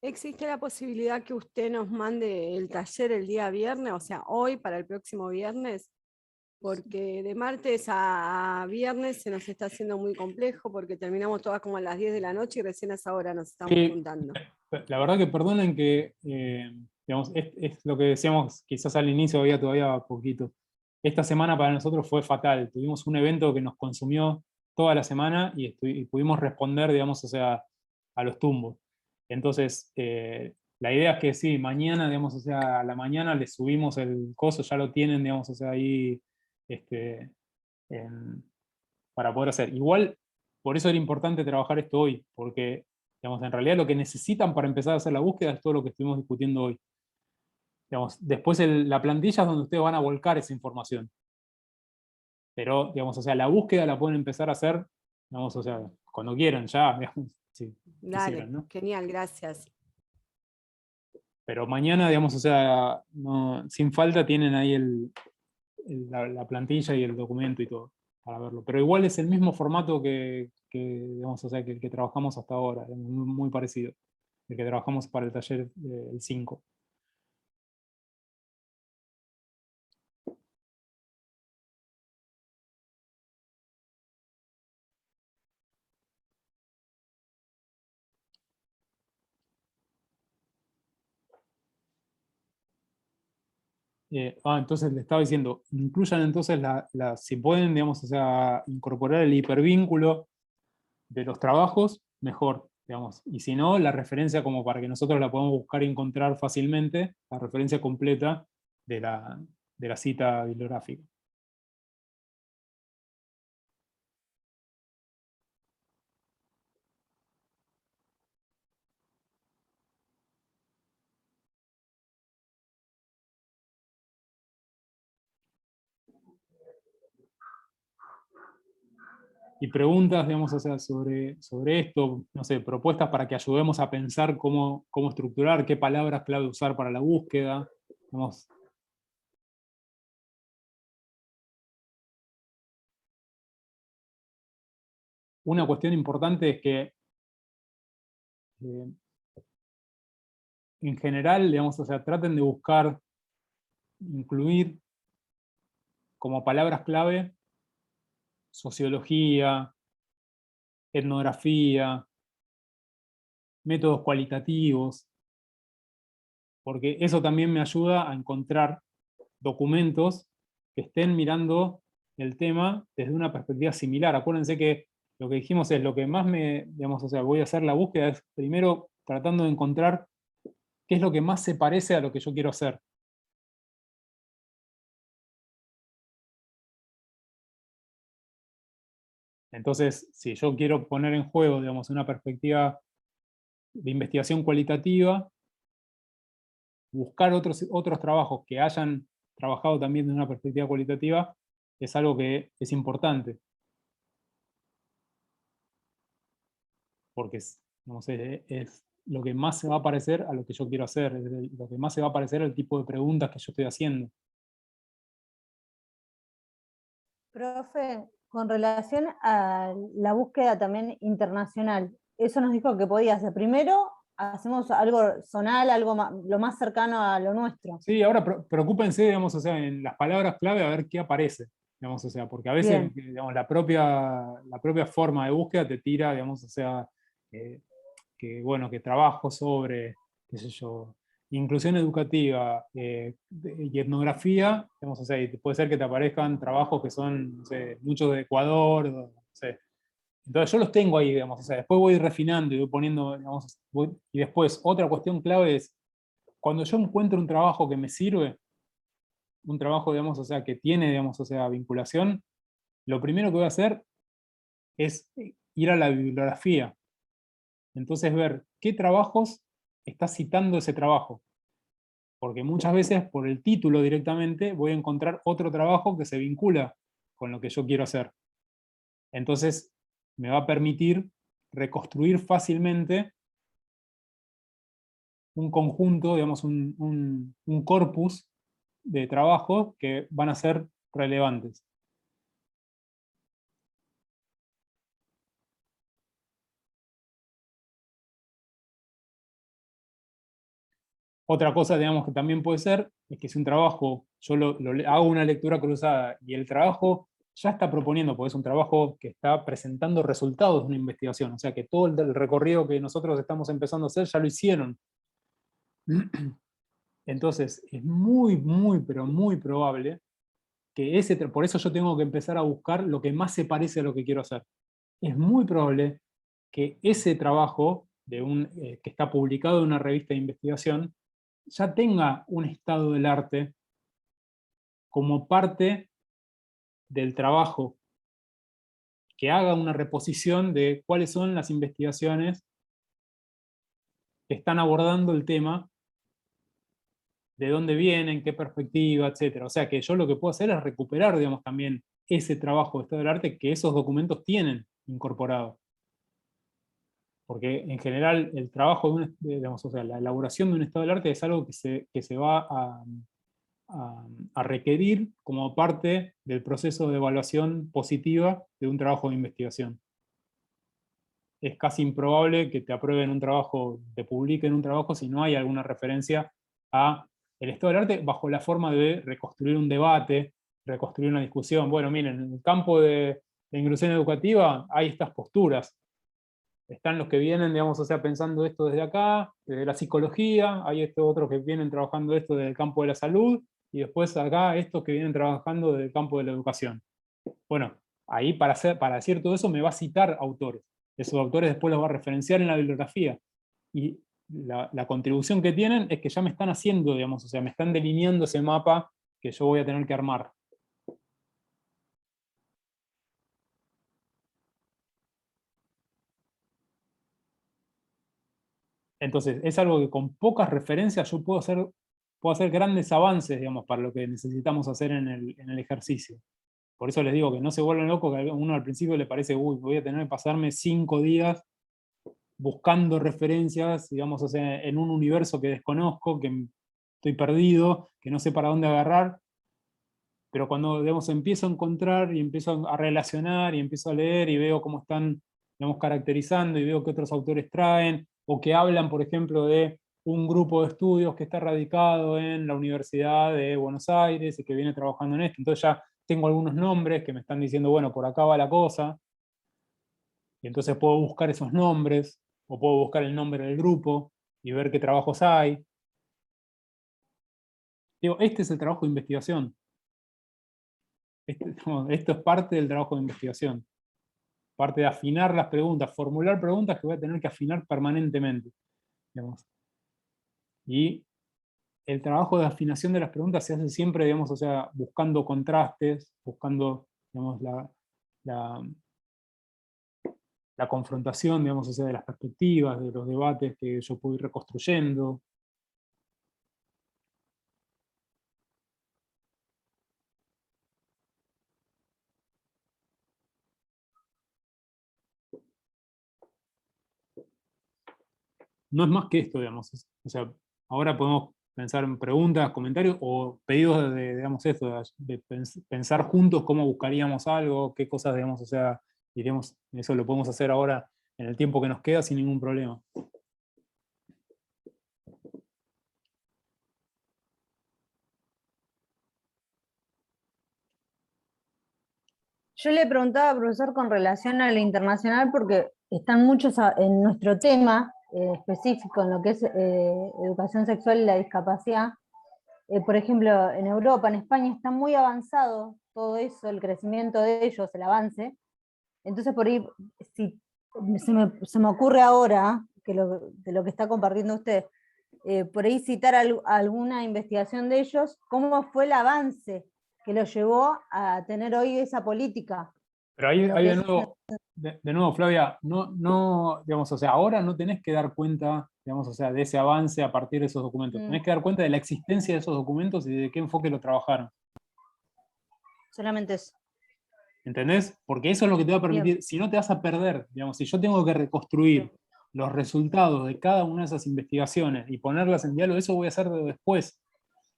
¿Existe la posibilidad que usted nos mande el taller el día viernes, o sea, hoy para el próximo viernes? Porque de martes a viernes se nos está haciendo muy complejo porque terminamos todas como a las 10 de la noche y recién a esa hora nos estamos juntando. La verdad que perdonen que, digamos, es lo que decíamos quizás al inicio, había todavía poquito. Esta semana para nosotros fue fatal. Tuvimos un evento que nos consumió toda la semana y pudimos responder, digamos, o sea, a los tumbos. Entonces, la idea es que sí, mañana, digamos, o sea, a la mañana les subimos el coso, ya lo tienen, digamos, o sea, ahí para poder hacer. Igual, por eso era importante trabajar esto hoy, porque digamos, en realidad lo que necesitan para empezar a hacer la búsqueda es todo lo que estuvimos discutiendo hoy. Digamos, después la plantilla es donde ustedes van a volcar esa información. Pero, digamos, o sea, la búsqueda la pueden empezar a hacer, digamos, o sea, cuando quieran, ya, digamos, si Dale, quisieran, ¿no? genial, gracias. Pero mañana, digamos, o sea, sin falta tienen ahí la plantilla y el documento y todo para verlo. Pero igual es el mismo formato digamos, o sea, que el que trabajamos hasta ahora, es muy parecido. El que trabajamos para el taller el 5. Entonces le estaba diciendo, incluyan entonces, si pueden, digamos, o sea, incorporar el hipervínculo de los trabajos, mejor, digamos. Y si no, la referencia como para que nosotros la podamos buscar y encontrar fácilmente, la referencia completa de la cita bibliográfica. y preguntas, digamos, o sea, sobre esto, no sé, propuestas para que ayudemos a pensar cómo estructurar, qué palabras clave usar para la búsqueda. Digamos. Una cuestión importante es que en general, digamos, o sea, traten de buscar, incluir como palabras clave sociología, etnografía, métodos cualitativos, porque eso también me ayuda a encontrar documentos que estén mirando el tema desde una perspectiva similar. Acuérdense que lo que dijimos es, lo que más digamos, o sea, voy a hacer la búsqueda es primero tratando de encontrar qué es lo que más se parece a lo que yo quiero hacer. Entonces, si yo quiero poner en juego, digamos, una perspectiva de investigación cualitativa, buscar otros trabajos que hayan trabajado también de una perspectiva cualitativa es algo que es importante. Porque digamos, es lo que más se va a parecer a lo que yo quiero hacer, es lo que más se va a parecer al tipo de preguntas que yo estoy haciendo. Profe, con relación a la búsqueda también internacional, eso nos dijo que podía hacer. Primero, hacemos algo zonal, algo lo más cercano a lo nuestro. Sí, ahora preocúpense, digamos, o sea, en las palabras clave a ver qué aparece. Digamos, o sea, porque a veces, digamos, la propia forma de búsqueda te tira, digamos, o sea, bueno, que trabajo sobre, qué sé yo, inclusión educativa y etnografía, digamos, o sea, y puede ser que te aparezcan trabajos que son, no sé, muchos de Ecuador, no sé. Entonces yo los tengo ahí, digamos, o sea, después voy refinando y voy poniendo, digamos, y después otra cuestión clave es, cuando yo encuentro un trabajo que me sirve, un trabajo, digamos, o sea, que tiene, digamos, o sea, vinculación, lo primero que voy a hacer es ir a la bibliografía. Entonces ver qué trabajos está citando ese trabajo. Porque muchas veces por el título directamente voy a encontrar otro trabajo que se vincula con lo que yo quiero hacer. Entonces me va a permitir reconstruir fácilmente un conjunto, digamos, un corpus de trabajos que van a ser relevantes. Otra cosa, digamos, que también puede ser, es que si un trabajo, yo hago una lectura cruzada y el trabajo ya está proponiendo, porque es un trabajo que está presentando resultados de una investigación, o sea que todo el recorrido que nosotros estamos empezando a hacer ya lo hicieron. Entonces es muy, pero muy probable que por eso yo tengo que empezar a buscar lo que más se parece a lo que quiero hacer. Es muy probable que ese trabajo que está publicado en una revista de investigación ya tenga un estado del arte como parte del trabajo, que haga una reposición de cuáles son las investigaciones que están abordando el tema, de dónde vienen, qué perspectiva, etc. O sea que yo lo que puedo hacer es recuperar, digamos, también ese trabajo de estado del arte que esos documentos tienen incorporado. Porque en general el trabajo digamos, o sea, la elaboración de un estado del arte es algo que se va a requerir como parte del proceso de evaluación positiva de un trabajo de investigación. Es casi improbable que te aprueben un trabajo, te publiquen un trabajo si no hay alguna referencia a el estado del arte bajo la forma de reconstruir un debate, reconstruir una discusión. Bueno, miren, en el campo de inclusión educativa hay estas posturas. Están los que vienen, digamos, o sea, pensando esto desde acá, desde la psicología, hay estos otros que vienen trabajando esto desde el campo de la salud, y después acá estos que vienen trabajando desde el campo de la educación. Bueno, ahí para decir todo eso me va a citar autores. Esos autores después los va a referenciar en la bibliografía. Y la contribución que tienen es que ya me están haciendo, digamos, o sea, me están delineando ese mapa que yo voy a tener que armar. Entonces, es algo que con pocas referencias yo puedo hacer grandes avances, digamos, para lo que necesitamos hacer en el ejercicio. Por eso les digo que no se vuelvan locos, que a uno al principio le parece, uy, voy a tener que pasarme 5 días buscando referencias, digamos, o sea, en un universo que desconozco, que estoy perdido, que no sé para dónde agarrar, pero cuando, digamos, empiezo a encontrar y empiezo a relacionar y empiezo a leer y veo cómo están, digamos, caracterizando y veo qué otros autores traen, o que hablan, por ejemplo, de un grupo de estudios que está radicado en la Universidad de Buenos Aires y que viene trabajando en esto, entonces ya tengo algunos nombres que me están diciendo, bueno, por acá va la cosa, y entonces puedo buscar esos nombres, o puedo buscar el nombre del grupo y ver qué trabajos hay. Digo, este es el trabajo de investigación. Esto es parte del trabajo de investigación. Parte de afinar las preguntas, formular preguntas que voy a tener que afinar permanentemente. Digamos. Y el trabajo de afinación de las preguntas se hace siempre, digamos, o sea, buscando contrastes, buscando, digamos, la confrontación, digamos, o sea, de las perspectivas, de los debates que yo puedo ir reconstruyendo. No es más que esto, digamos. O sea, ahora podemos pensar en preguntas, comentarios o pedidos de digamos, esto, de pensar juntos cómo buscaríamos algo, qué cosas, digamos, o sea, diríamos, eso lo podemos hacer ahora en el tiempo que nos queda sin ningún problema. Yo le preguntaba, profesor, con relación a la internacional, porque están muchos en nuestro tema específico, en lo que es educación sexual y la discapacidad. Por ejemplo, en Europa, en España, está muy avanzado todo eso, el crecimiento de ellos, el avance. Entonces, por ahí, si se me ocurre ahora, de lo que está compartiendo usted, por ahí citar alguna investigación de ellos, cómo fue el avance que los llevó a tener hoy esa política. Pero ahí de nuevo, Flavia, digamos, o sea, ahora no tenés que dar cuenta, digamos, o sea, de ese avance a partir de esos documentos. Tenés que dar cuenta de la existencia de esos documentos y de qué enfoque lo trabajaron. Solamente eso. ¿Entendés? Porque eso es lo que te va a permitir, Bien. si no te vas a perder, digamos, si yo tengo que reconstruir los resultados de cada una de esas investigaciones y ponerlas en diálogo, eso voy a hacer después.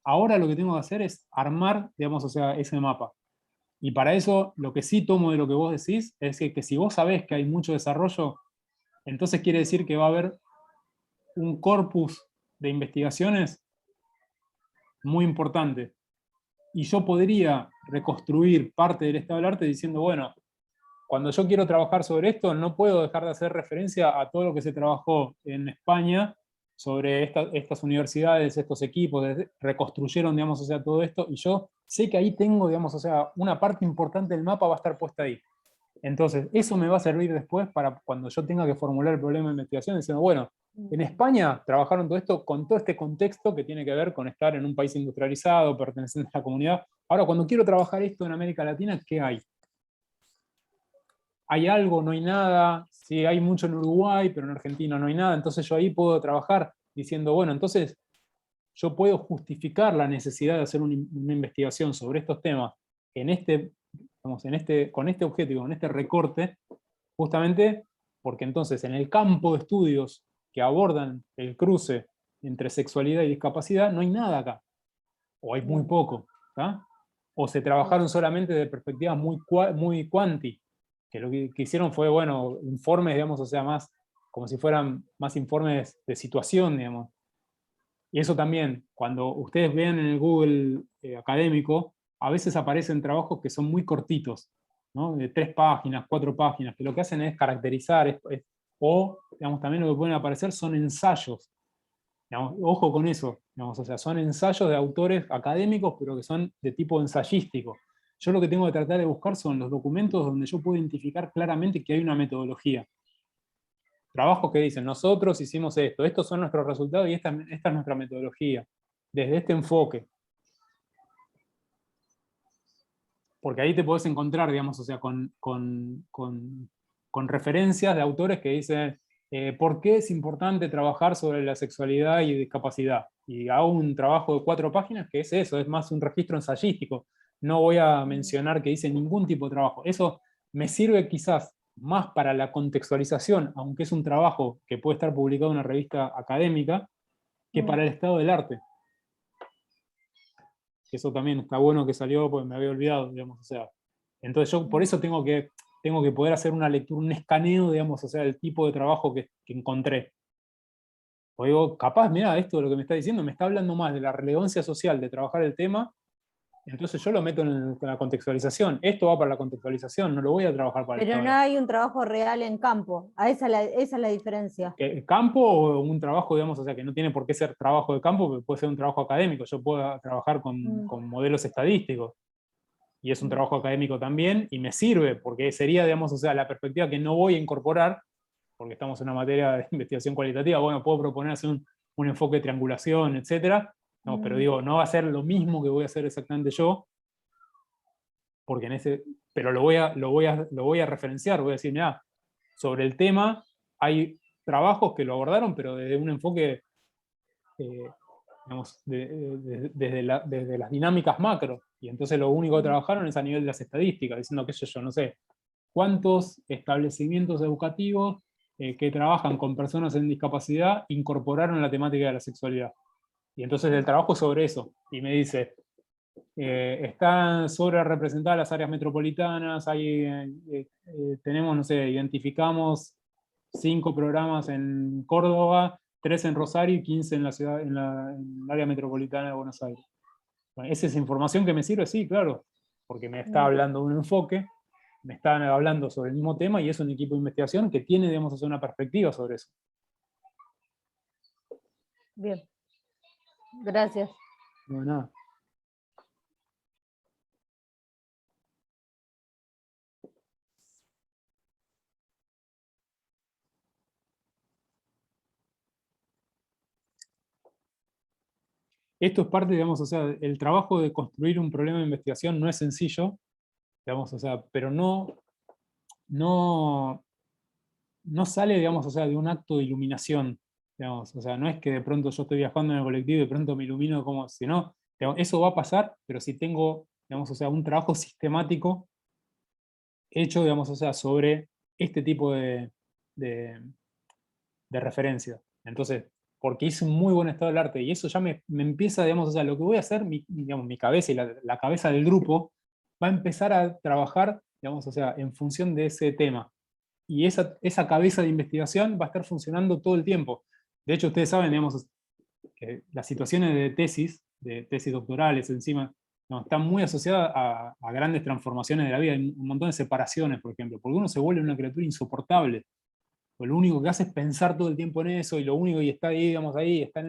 Ahora lo que tengo que hacer es armar, digamos, o sea, ese mapa. Y para eso, lo que sí tomo de lo que vos decís, es que si vos sabés que hay mucho desarrollo, entonces quiere decir que va a haber un corpus de investigaciones muy importante. Y yo podría reconstruir parte del estado del arte diciendo, bueno, cuando yo quiero trabajar sobre esto, no puedo dejar de hacer referencia a todo lo que se trabajó en España sobre estas universidades, estos equipos, reconstruyeron, digamos, o sea, todo esto, y yo sé que ahí tengo, digamos, o sea, una parte importante del mapa va a estar puesta ahí. Entonces, eso me va a servir después para cuando yo tenga que formular el problema de investigación, diciendo, bueno, en España trabajaron todo esto con todo este contexto que tiene que ver con estar en un país industrializado, perteneciente a la comunidad. Ahora, cuando quiero trabajar esto en América Latina, ¿qué hay? ¿Hay algo? ¿No hay nada? Sí, hay mucho en Uruguay, pero en Argentina no hay nada. Entonces yo ahí puedo trabajar diciendo, bueno, entonces yo puedo justificar la necesidad de hacer una investigación sobre estos temas con este objetivo, con este recorte, justamente porque entonces en el campo de estudios que abordan el cruce entre sexualidad y discapacidad no hay nada acá, o hay muy poco, ¿tá? O se trabajaron solamente de perspectivas muy cuanti, que lo que hicieron fue, bueno, informes, digamos, o sea, más como si fueran más informes de situación, digamos. Y eso también, cuando ustedes vean en el Google académico, a veces aparecen trabajos que son muy cortitos, ¿no? De 3 páginas, 4 páginas, que lo que hacen es caracterizar, o, digamos, también lo que pueden aparecer son ensayos. Digamos, ojo con eso, digamos, o sea, son ensayos de autores académicos, pero que son de tipo ensayístico. Yo lo que tengo que tratar de buscar son los documentos donde yo puedo identificar claramente que hay una metodología. Trabajos que dicen, nosotros hicimos esto, estos son nuestros resultados y esta es nuestra metodología, desde este enfoque. Porque ahí te podés encontrar, digamos, o sea, con referencias de autores que dicen, ¿por qué es importante trabajar sobre la sexualidad y discapacidad? Y hago un trabajo de 4 páginas que es eso, es más un registro ensayístico. no voy a mencionar que hice ningún tipo de trabajo. Eso me sirve quizás más para la contextualización, aunque es un trabajo que puede estar publicado en una revista académica, que para el estado del arte. Eso también está bueno que salió, porque me había olvidado, digamos, o sea. Entonces yo por eso tengo que poder hacer una lectura, un escaneo, digamos, o sea, del tipo de trabajo que encontré. O digo, capaz, mira, esto de lo que me está diciendo me está hablando más de la relevancia social de trabajar el tema, entonces yo lo meto en la contextualización. Esto va para la contextualización, no lo voy a trabajar para el Pero estado. no hay un trabajo real en campo. Esa es la diferencia. El campo o un trabajo, digamos, o sea, que no tiene por qué ser trabajo de campo, pero puede ser un trabajo académico. Yo puedo trabajar con modelos estadísticos. Y es un trabajo académico también, y me sirve, porque sería, digamos, o sea, la perspectiva que no voy a incorporar, porque estamos en una materia de investigación cualitativa. Bueno, puedo proponer hacer un enfoque de triangulación, etcétera. No, pero digo, no va a ser lo mismo que voy a hacer exactamente yo, porque pero lo voy a referenciar, voy a decir, mira, sobre el tema hay trabajos que lo abordaron, pero desde un enfoque, digamos, desde las dinámicas macro, y entonces lo único que trabajaron es a nivel de las estadísticas, diciendo, qué sé yo, no sé, cuántos establecimientos educativos que trabajan con personas en discapacidad incorporaron la temática de la sexualidad. Y entonces el trabajo es sobre eso, y me dice, están sobre representadas las áreas metropolitanas, tenemos, no sé, identificamos 5 programas en Córdoba, 3 en Rosario y 15 en la ciudad, en el área metropolitana de Buenos Aires. Bueno, ¿es esa información que me sirve? Sí, claro, porque me está hablando de un enfoque, me están hablando sobre el mismo tema y es un equipo de investigación que tiene, digamos, una perspectiva sobre eso. Bien. Gracias. No, nada. Esto es parte, digamos, o sea, el trabajo de construir un problema de investigación no es sencillo, digamos, o sea, pero no sale, digamos, o sea, de un acto de iluminación, digamos, o sea, no es que de pronto yo estoy viajando en el colectivo y de pronto me ilumino como, sino, digamos, eso va a pasar, pero si tengo, digamos, o sea, un trabajo sistemático hecho, digamos, o sea, sobre este tipo de referencia. Entonces, porque hice un muy buen estado del arte, y eso ya me empieza, digamos, o sea, lo que voy a hacer, digamos, mi cabeza y la cabeza del grupo, va a empezar a trabajar, digamos, o sea, en función de ese tema. Y esa cabeza de investigación va a estar funcionando todo el tiempo. De hecho, ustedes saben, digamos, que las situaciones de tesis doctorales encima, no, están muy asociadas a grandes transformaciones de la vida, hay un montón de separaciones, por ejemplo, porque uno se vuelve una criatura insoportable. Pues lo único que hace es pensar todo el tiempo en eso, y lo único que está ahí, digamos, ahí, está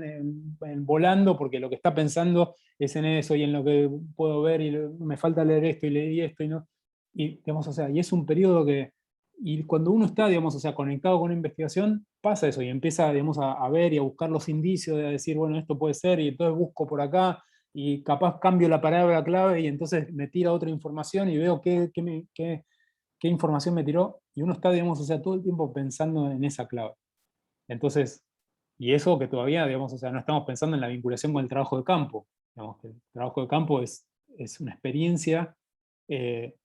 volando, porque lo que está pensando es en eso, y en lo que puedo ver, y me falta leer esto, y leí esto, y no. Y, digamos, o sea, y es un periodo que, y cuando uno está, digamos, o sea, conectado con una investigación, pasa eso, y empieza, digamos, a ver y a buscar los indicios, de decir, bueno, esto puede ser, y entonces busco por acá, y capaz cambio la palabra clave, y entonces me tira otra información, y veo qué información me tiró, y uno está, digamos, o sea, todo el tiempo pensando en esa clave. Entonces, y eso que todavía, digamos, o sea, no estamos pensando en la vinculación con el trabajo de campo. Digamos, que el trabajo de campo es una experiencia de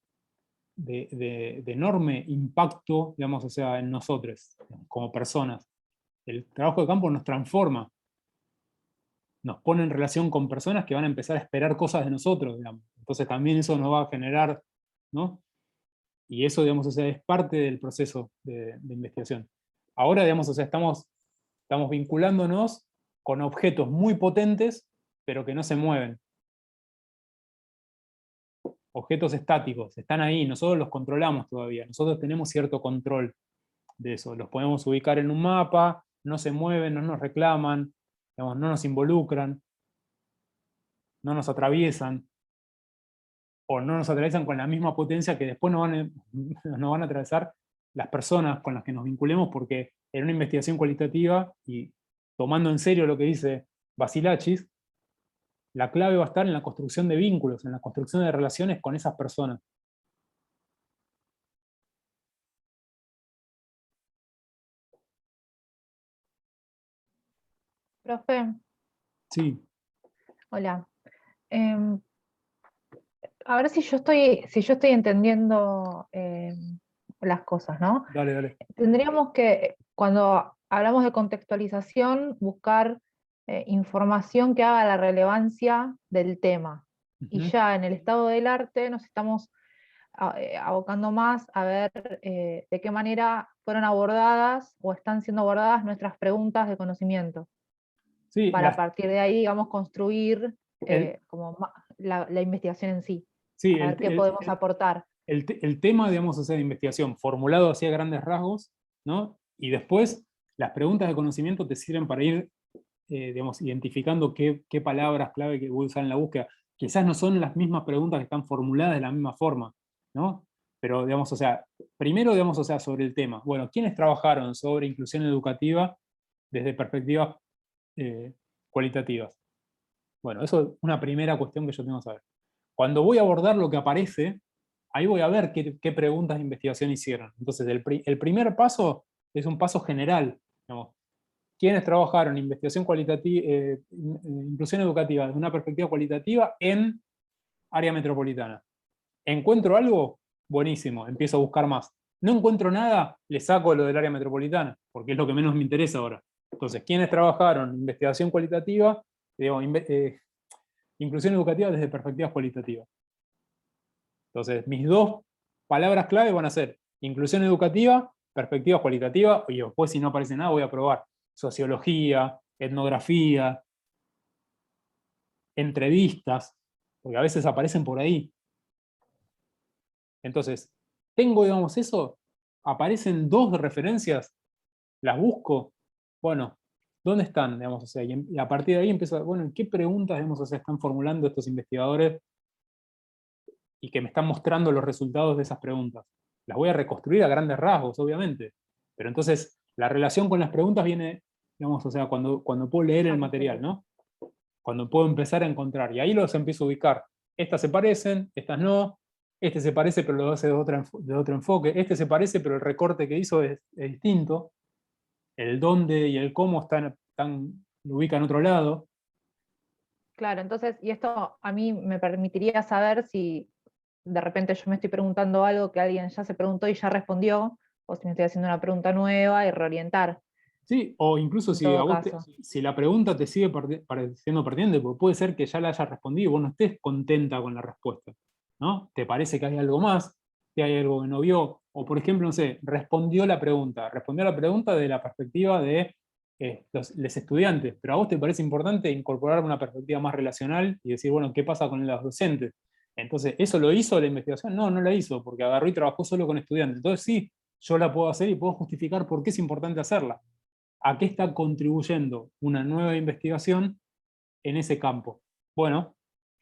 enorme impacto, digamos, o sea, en nosotros, como personas. El trabajo de campo nos transforma, nos pone en relación con personas que van a empezar a esperar cosas de nosotros, digamos. Entonces también eso nos va a generar, ¿no? Y eso, digamos, o sea, es parte del proceso de investigación. Ahora, digamos, o sea, estamos vinculándonos con objetos muy potentes, pero que no se mueven. Objetos estáticos, están ahí, nosotros los controlamos todavía, nosotros tenemos cierto control de eso, los podemos ubicar en un mapa, no se mueven, no nos reclaman, digamos, no nos involucran, no nos atraviesan, o no nos atraviesan con la misma potencia que después nos van a atravesar las personas con las que nos vinculemos, porque en una investigación cualitativa, y tomando en serio lo que dice Basilachis, la clave va a estar en la construcción de vínculos, en la construcción de relaciones con esas personas. Profe, Sí. hola. a ver si yo estoy entendiendo las cosas, ¿no? Dale, dale. Tendríamos que, cuando hablamos de contextualización, buscar información que haga la relevancia del tema. Y Ujú. ya en el estado del arte nos estamos abocando más a ver de qué manera fueron abordadas o están siendo abordadas nuestras preguntas de conocimiento, Sí, para a partir de ahí, digamos, construir el, como la investigación en sí, sí, a ver qué podemos aportar. el tema, digamos, o sea, de investigación formulado así a grandes rasgos, ¿no? Y después las preguntas de conocimiento te sirven para ir, digamos, identificando qué palabras clave que voy a usar en la búsqueda. Quizás no son las mismas preguntas que están formuladas de la misma forma, ¿no? Pero, digamos, o sea, primero, digamos, o sea, sobre el tema. Bueno, ¿quiénes trabajaron sobre inclusión educativa desde perspectivas cualitativas? Bueno, eso es una primera cuestión que yo tengo que saber. Cuando voy a abordar lo que aparece, ahí voy a ver qué preguntas de investigación hicieron. Entonces, el primer paso es un paso general. Digamos, ¿quiénes trabajaron en investigación cualitativa, inclusión educativa desde una perspectiva cualitativa en área metropolitana? ¿Encuentro algo? Buenísimo, empiezo a buscar más. No encuentro nada, le saco lo del área metropolitana, porque es lo que menos me interesa ahora. Entonces, ¿quiénes trabajaron en investigación cualitativa? Digo, inclusión educativa desde perspectivas cualitativas. Entonces, mis dos palabras clave van a ser inclusión educativa, perspectiva cualitativa, y después si no aparece nada voy a probar sociología, etnografía, entrevistas, porque a veces aparecen por ahí. Entonces, tengo, digamos, eso, aparecen dos referencias, las busco, bueno, ¿dónde están? Digamos, o sea, y a partir de ahí empiezo, bueno, ¿qué preguntas, digamos, o sea, están formulando estos investigadores y que me están mostrando los resultados de esas preguntas? Las voy a reconstruir a grandes rasgos, obviamente, pero entonces la relación con las preguntas viene, digamos, o sea, cuando puedo leer el material, ¿no? Cuando puedo empezar a encontrar, y ahí los empiezo a ubicar. Estas se parecen, estas no, este se parece pero lo hace de otro enfoque, este se parece pero el recorte que hizo es distinto, el dónde y el cómo lo ubican en otro lado. Claro, entonces, y esto a mí me permitiría saber si de repente yo me estoy preguntando algo que alguien ya se preguntó y ya respondió, o si me estoy haciendo una pregunta nueva y reorientar, Sí, o incluso en si, todo caso. si la pregunta te sigue pareciendo pertinente, porque puede ser que ya la hayas respondido y vos no estés contenta con la respuesta, ¿no? Te parece que hay algo más, que hay algo que no vio, o por ejemplo, no sé, respondió la pregunta de la perspectiva de los estudiantes, pero a vos te parece importante incorporar una perspectiva más relacional y decir, bueno, ¿qué pasa con los docentes? Entonces, ¿eso lo hizo la investigación? No, no la hizo, porque agarró y trabajó solo con estudiantes. Entonces sí, yo la puedo hacer y puedo justificar por qué es importante hacerla. ¿A qué está contribuyendo una nueva investigación en ese campo? Bueno,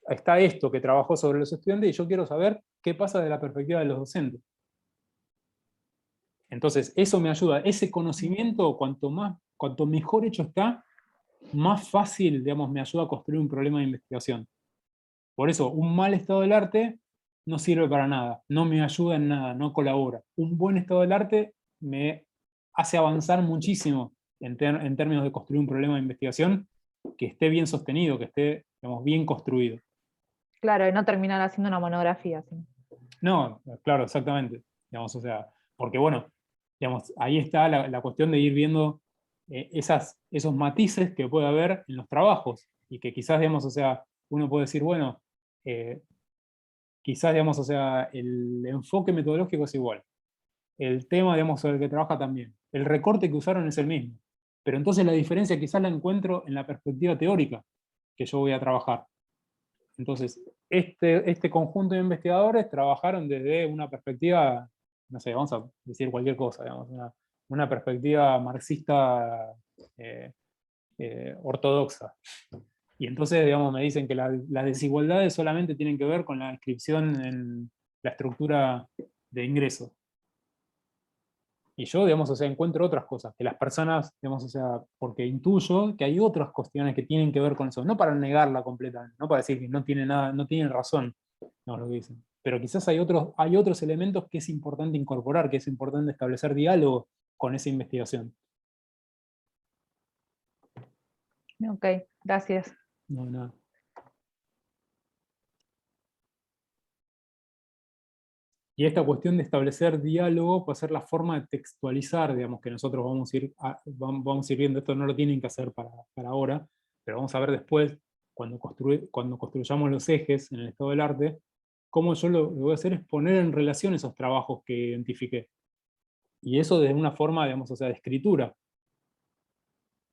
está esto que trabajó sobre los estudiantes y yo quiero saber qué pasa de la perspectiva de los docentes. Entonces, eso me ayuda. Ese conocimiento, cuanto mejor hecho está, más fácil, digamos, me ayuda a construir un problema de investigación. Por eso, un mal estado del arte no sirve para nada, no me ayuda en nada, no colabora. Un buen estado del arte me hace avanzar muchísimo en términos de construir un problema de investigación que esté bien sostenido, que esté, digamos, bien construido. Claro, y no terminar haciendo una monografía. ¿Sí? No, claro, exactamente. Digamos, o sea, porque bueno, digamos, ahí está la cuestión de ir viendo esos matices que puede haber en los trabajos y que quizás, digamos, o sea, uno puede decir, bueno, quizás, digamos, o sea, el enfoque metodológico es igual. El tema, digamos, sobre el que trabaja también. El recorte que usaron es el mismo. Pero entonces la diferencia quizás la encuentro en la perspectiva teórica que yo voy a trabajar. Entonces, este conjunto de investigadores trabajaron desde una perspectiva, no sé, vamos a decir cualquier cosa, digamos, una perspectiva marxista ortodoxa. Y entonces, digamos, me dicen que las desigualdades solamente tienen que ver con la inscripción en la estructura de ingreso. Y yo, digamos, o sea, encuentro otras cosas, que las personas, digamos, o sea, porque intuyo que hay otras cuestiones que tienen que ver con eso, no para negarla completamente, no para decir que no tiene nada, no tienen razón, no lo que dicen. Pero quizás hay otros elementos que es importante incorporar, que es importante establecer diálogo con esa investigación. Ok, gracias. No, nada. Y esta cuestión de establecer diálogo va a ser la forma de textualizar, digamos, que nosotros vamos a ir viendo. Esto no lo tienen que hacer para ahora, pero vamos a ver después, cuando construyamos los ejes en el estado del arte, cómo yo lo que voy a hacer es poner en relación esos trabajos que identifiqué. Y eso desde una forma, digamos, o sea, de escritura.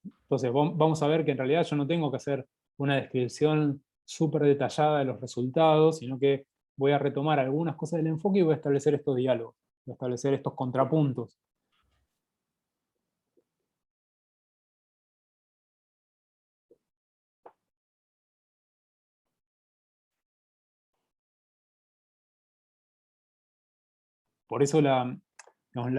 Entonces vamos a ver que en realidad yo no tengo que hacer una descripción súper detallada de los resultados, sino que voy a retomar algunas cosas del enfoque y voy a establecer estos diálogos, voy a establecer estos contrapuntos. Por eso digamos,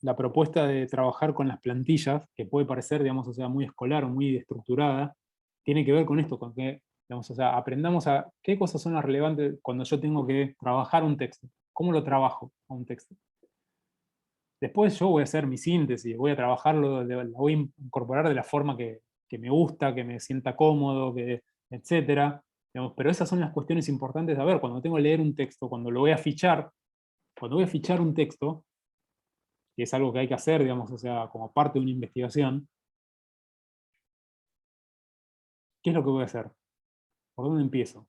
la propuesta de trabajar con las plantillas, que puede parecer, digamos, o sea, muy escolar o muy estructurada, tiene que ver con esto, con que, digamos, o sea, aprendamos a qué cosas son las relevantes cuando yo tengo que trabajar un texto, cómo lo trabajo a un texto. Después yo voy a hacer mi síntesis, voy a trabajarlo, la voy a incorporar de la forma que me gusta, que me sienta cómodo, etc. Digamos, pero esas son las cuestiones importantes de ver, cuando tengo que leer un texto, cuando lo voy a fichar, cuando voy a fichar un texto, que es algo que hay que hacer, digamos, o sea, como parte de una investigación, ¿qué es lo que voy a hacer? ¿Por dónde empiezo?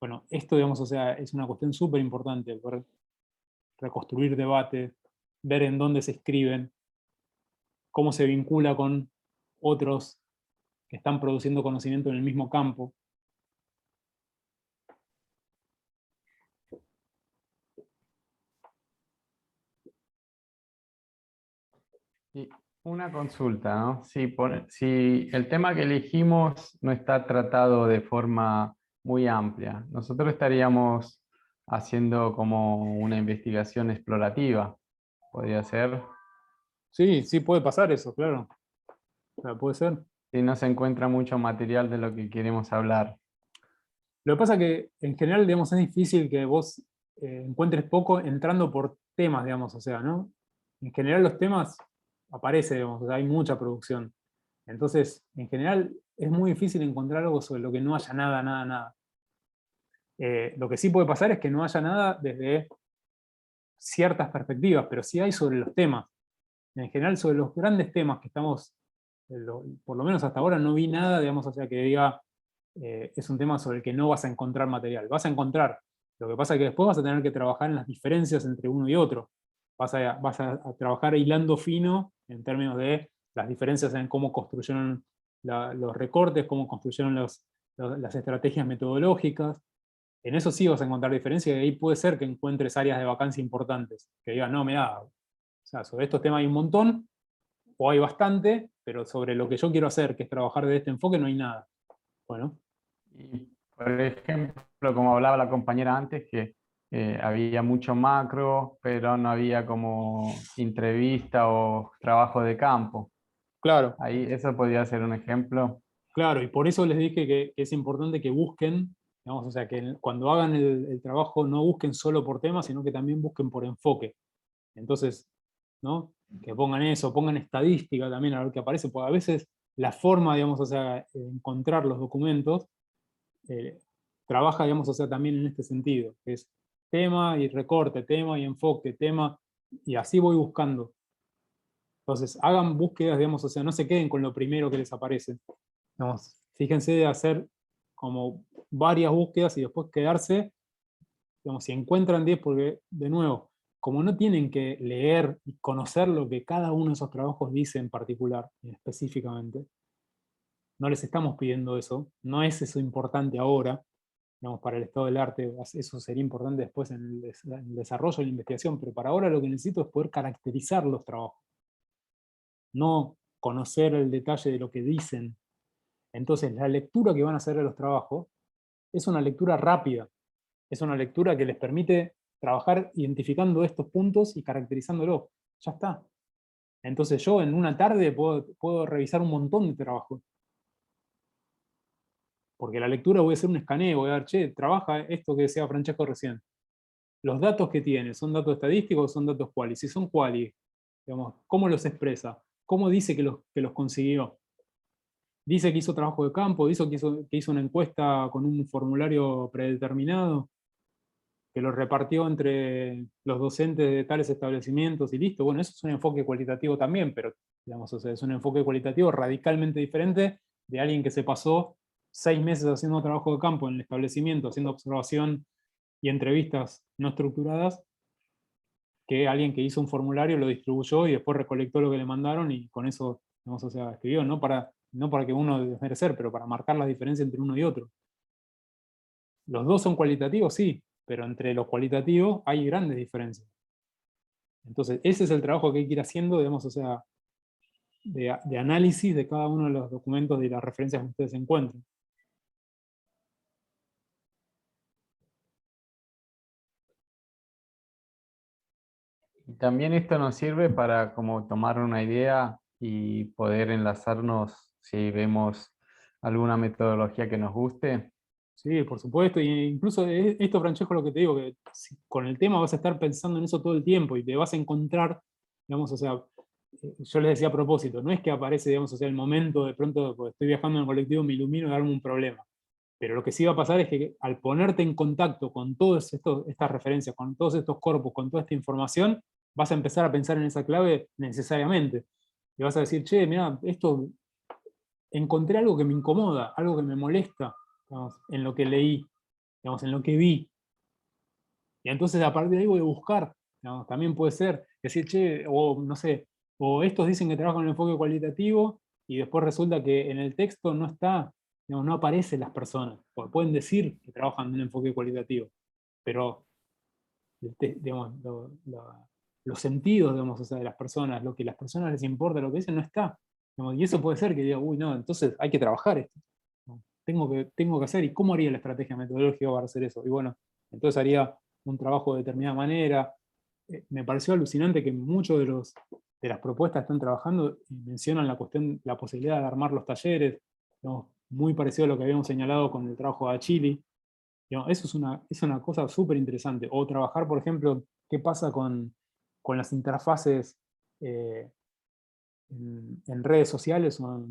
Bueno, esto, digamos, o sea, es una cuestión súper importante, poder reconstruir debate, ver en dónde se escriben, cómo se vincula con otros que están produciendo conocimiento en el mismo campo. Y una consulta, ¿no? Si el tema que elegimos no está tratado de forma muy amplia, nosotros estaríamos haciendo como una investigación explorativa, ¿podría ser? Sí, sí puede pasar eso, claro. O sea, puede ser. Si no se encuentra mucho material de lo que queremos hablar. Lo que pasa es que en general, digamos, es difícil que vos encuentres poco entrando por temas, digamos, o sea, ¿no? En general los temas aparecen, digamos, o sea, hay mucha producción. Entonces, en general, es muy difícil encontrar algo sobre lo que no haya nada. Lo que sí puede pasar es que no haya nada desde ciertas perspectivas, pero sí hay sobre los temas. En general, sobre los grandes temas que estamos, por lo menos hasta ahora, no vi nada, digamos, o sea, que diga, es un tema sobre el que no vas a encontrar material. Vas a encontrar. Lo que pasa es que después vas a tener que trabajar en las diferencias entre uno y otro. Vas a trabajar hilando fino en términos de las diferencias en cómo construyeron los recortes, cómo construyeron las estrategias metodológicas. En eso sí vas a encontrar diferencias y ahí puede ser que encuentres áreas de vacancia importantes. Que digan, no, mira, o sea, sobre estos temas hay un montón, o hay bastante, pero sobre lo que yo quiero hacer, que es trabajar de este enfoque, no hay nada. Bueno. Y, por ejemplo, como hablaba la compañera antes, que había mucho macro, pero no había como entrevista o trabajo de campo. Claro. Ahí eso podría ser un ejemplo. Claro, y por eso les dije que es importante que busquen, digamos, o sea, que cuando hagan el trabajo no busquen solo por tema, sino que también busquen por enfoque. Entonces, ¿no? Que pongan eso, pongan estadística también a ver qué aparece, porque a veces la forma, digamos, o sea, de encontrar los documentos trabaja, digamos, o sea, también en este sentido, que es tema y recorte, tema y enfoque, tema, y así voy buscando. Entonces, hagan búsquedas, digamos, o sea, no se queden con lo primero que les aparece. Digamos, fíjense de hacer como varias búsquedas y después quedarse, digamos, si encuentran 10, porque, de nuevo, como no tienen que leer y conocer lo que cada uno de esos trabajos dice en particular, específicamente, no les estamos pidiendo eso, no es eso importante ahora, digamos, para el estado del arte, eso sería importante después en el desarrollo de la investigación, pero para ahora lo que necesito es poder caracterizar los trabajos, no conocer el detalle de lo que dicen. Entonces, la lectura que van a hacer de los trabajos es una lectura rápida, es una lectura que les permite trabajar identificando estos puntos y caracterizándolos. Ya está. Entonces yo en una tarde puedo revisar un montón de trabajo. Porque la lectura voy a hacer un escaneo, voy a ver, che, trabaja esto que decía Francesco recién. Los datos que tiene, ¿son datos estadísticos o son datos quali? Si son quali, digamos, ¿cómo los expresa? ¿Cómo dice que los consiguió? ¿Dice que hizo trabajo de campo? ¿Dice que hizo una encuesta con un formulario predeterminado? que lo repartió entre los docentes de tales establecimientos y listo. Bueno, eso es un enfoque cualitativo también, pero digamos, o sea, es un enfoque cualitativo radicalmente diferente de alguien que se pasó 6 meses haciendo trabajo de campo en el establecimiento, haciendo observación y entrevistas no estructuradas, que alguien que hizo un formulario, lo distribuyó y después recolectó lo que le mandaron y con eso, digamos, o sea, escribió, no para que uno desmerecer, pero para marcar la diferencia entre uno y otro. Los dos son cualitativos, sí, pero entre los cualitativos hay grandes diferencias. Entonces, ese es el trabajo que hay que ir haciendo, digamos, o sea, de análisis de cada uno de los documentos y las referencias que ustedes encuentren. Y también esto nos sirve para como tomar una idea y poder enlazarnos si vemos alguna metodología que nos guste. Sí, por supuesto, e incluso esto, Francesco, lo que te digo, que con el tema vas a estar pensando en eso todo el tiempo y te vas a encontrar, digamos, o sea, yo les decía a propósito, no es que aparece, digamos, o sea, el momento de pronto, pues estoy viajando en el colectivo, me ilumino y darme un problema. Pero lo que sí va a pasar es que al ponerte en contacto con todas estas referencias, con todos estos corpus, con toda esta información, vas a empezar a pensar en esa clave necesariamente. Y vas a decir, che, mira, esto, encontré algo que me incomoda, algo que me molesta, digamos, en lo que leí, digamos, en lo que vi. Y entonces a partir de ahí voy a buscar, digamos, también puede ser, decir, che, o no sé, o estos dicen que trabajan en enfoque cualitativo y después resulta que en el texto no está, digamos, no aparecen las personas, porque pueden decir que trabajan en un enfoque cualitativo, pero digamos, los sentidos, digamos, o sea, de las personas, lo que a las personas les importa, lo que dicen, no está. Digamos, y eso puede ser que diga, uy, no, entonces hay que trabajar esto. ¿No? Tengo que hacer, ¿y cómo haría la estrategia metodológica para hacer eso? Y bueno, entonces haría un trabajo de determinada manera. Me pareció alucinante que muchos de las propuestas que están trabajando mencionan la posibilidad de armar los talleres, digamos, muy parecido a lo que habíamos señalado con el trabajo de Chile. Digamos, eso es una cosa súper interesante. O trabajar, por ejemplo, qué pasa con las interfaces en redes sociales o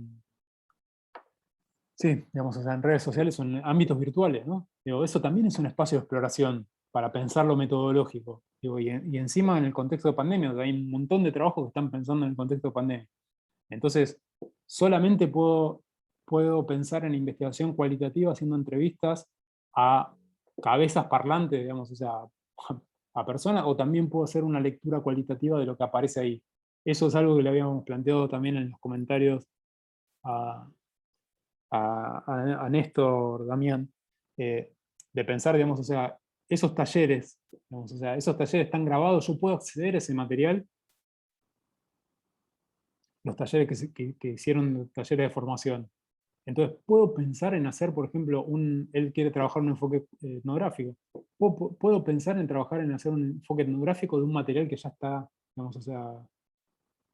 sí, digamos, o sea, en redes sociales o en ámbitos virtuales, ¿no? Digo, eso también es un espacio de exploración para pensar lo metodológico. Digo, y encima en el contexto de pandemia, hay un montón de trabajos que están pensando en el contexto de pandemia. Entonces, solamente puedo pensar en investigación cualitativa haciendo entrevistas a cabezas parlantes, digamos, o sea, a personas, o también puedo hacer una lectura cualitativa de lo que aparece ahí. Eso es algo que le habíamos planteado también en los comentarios a Néstor, Damián, de pensar, digamos, o sea, esos talleres, digamos, o sea, esos talleres están grabados, yo puedo acceder a ese material, los talleres que hicieron talleres de formación. Entonces, puedo pensar en hacer, por ejemplo, él quiere trabajar un enfoque etnográfico. Puedo pensar en trabajar en hacer un enfoque etnográfico de un material que ya está, digamos, o sea,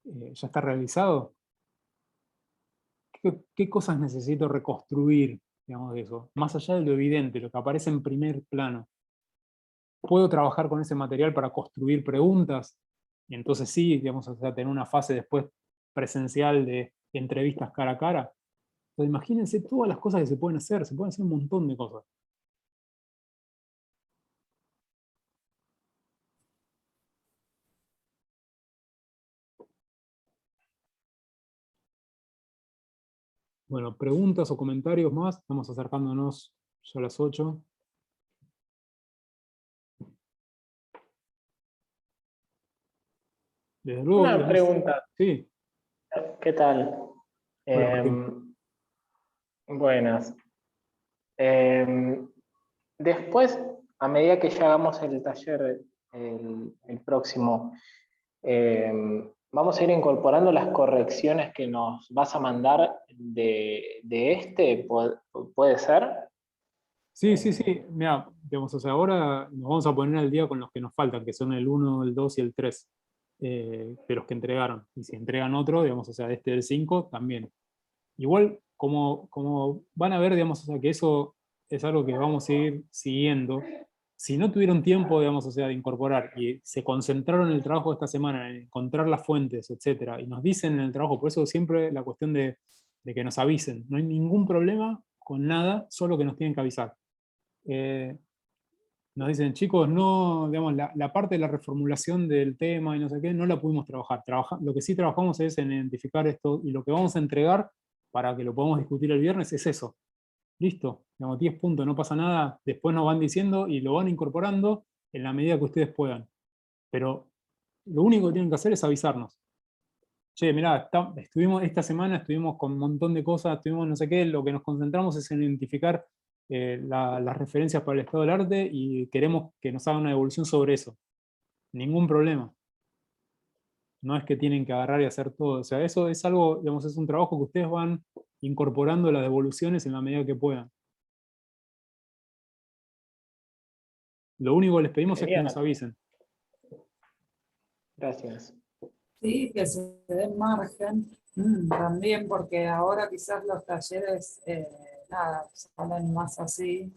ya está realizado. ¿Qué cosas necesito reconstruir, digamos, de eso? Más allá de lo evidente, lo que aparece en primer plano. ¿Puedo trabajar con ese material para construir preguntas? Y entonces sí, digamos, o sea, tener una fase después presencial de entrevistas cara a cara. Entonces, imagínense todas las cosas que se pueden hacer un montón de cosas. Bueno, preguntas o comentarios más, estamos acercándonos ya a las 8. Desde luego, Una pregunta. Sí. ¿Qué tal? Hola, Martín. Buenas. Después, a medida que ya hagamos el taller el próximo, vamos a ir incorporando las correcciones que nos vas a mandar de este, ¿puede ser? Sí. Mira, digamos, o sea, ahora nos vamos a poner al día con los que nos faltan, que son el 1, el 2 y el 3, de los que entregaron. Y si entregan otro, digamos, o sea, del 5 también. Igual, como van a ver, digamos, o sea, que eso es algo que vamos a ir siguiendo. Si no tuvieron tiempo, digamos, o sea, de incorporar y se concentraron en el trabajo de esta semana, en encontrar las fuentes, etcétera, y nos dicen en el trabajo, por eso siempre la cuestión de que nos avisen. No hay ningún problema con nada, solo que nos tienen que avisar. nos dicen, chicos, no, digamos, la parte de la reformulación del tema y no sé qué, no la pudimos trabajar. Lo que sí trabajamos es en identificar esto, y lo que vamos a entregar para que lo podamos discutir el viernes es eso. Listo, digamos, 10 puntos, no pasa nada, después nos van diciendo y lo van incorporando en la medida que ustedes puedan. Pero lo único que tienen que hacer es avisarnos. Che, mirá, esta semana estuvimos con un montón de cosas, estuvimos no sé qué, lo que nos concentramos es en identificar las referencias para el estado del arte y queremos que nos hagan una devolución sobre eso. Ningún problema. No es que tienen que agarrar y hacer todo. O sea, eso es algo, digamos, es un trabajo que ustedes van incorporando las devoluciones en la medida que puedan. Lo único que les pedimos es que nos avisen. Gracias. Sí, que se den margen también, porque ahora quizás los talleres, nada, salen más así,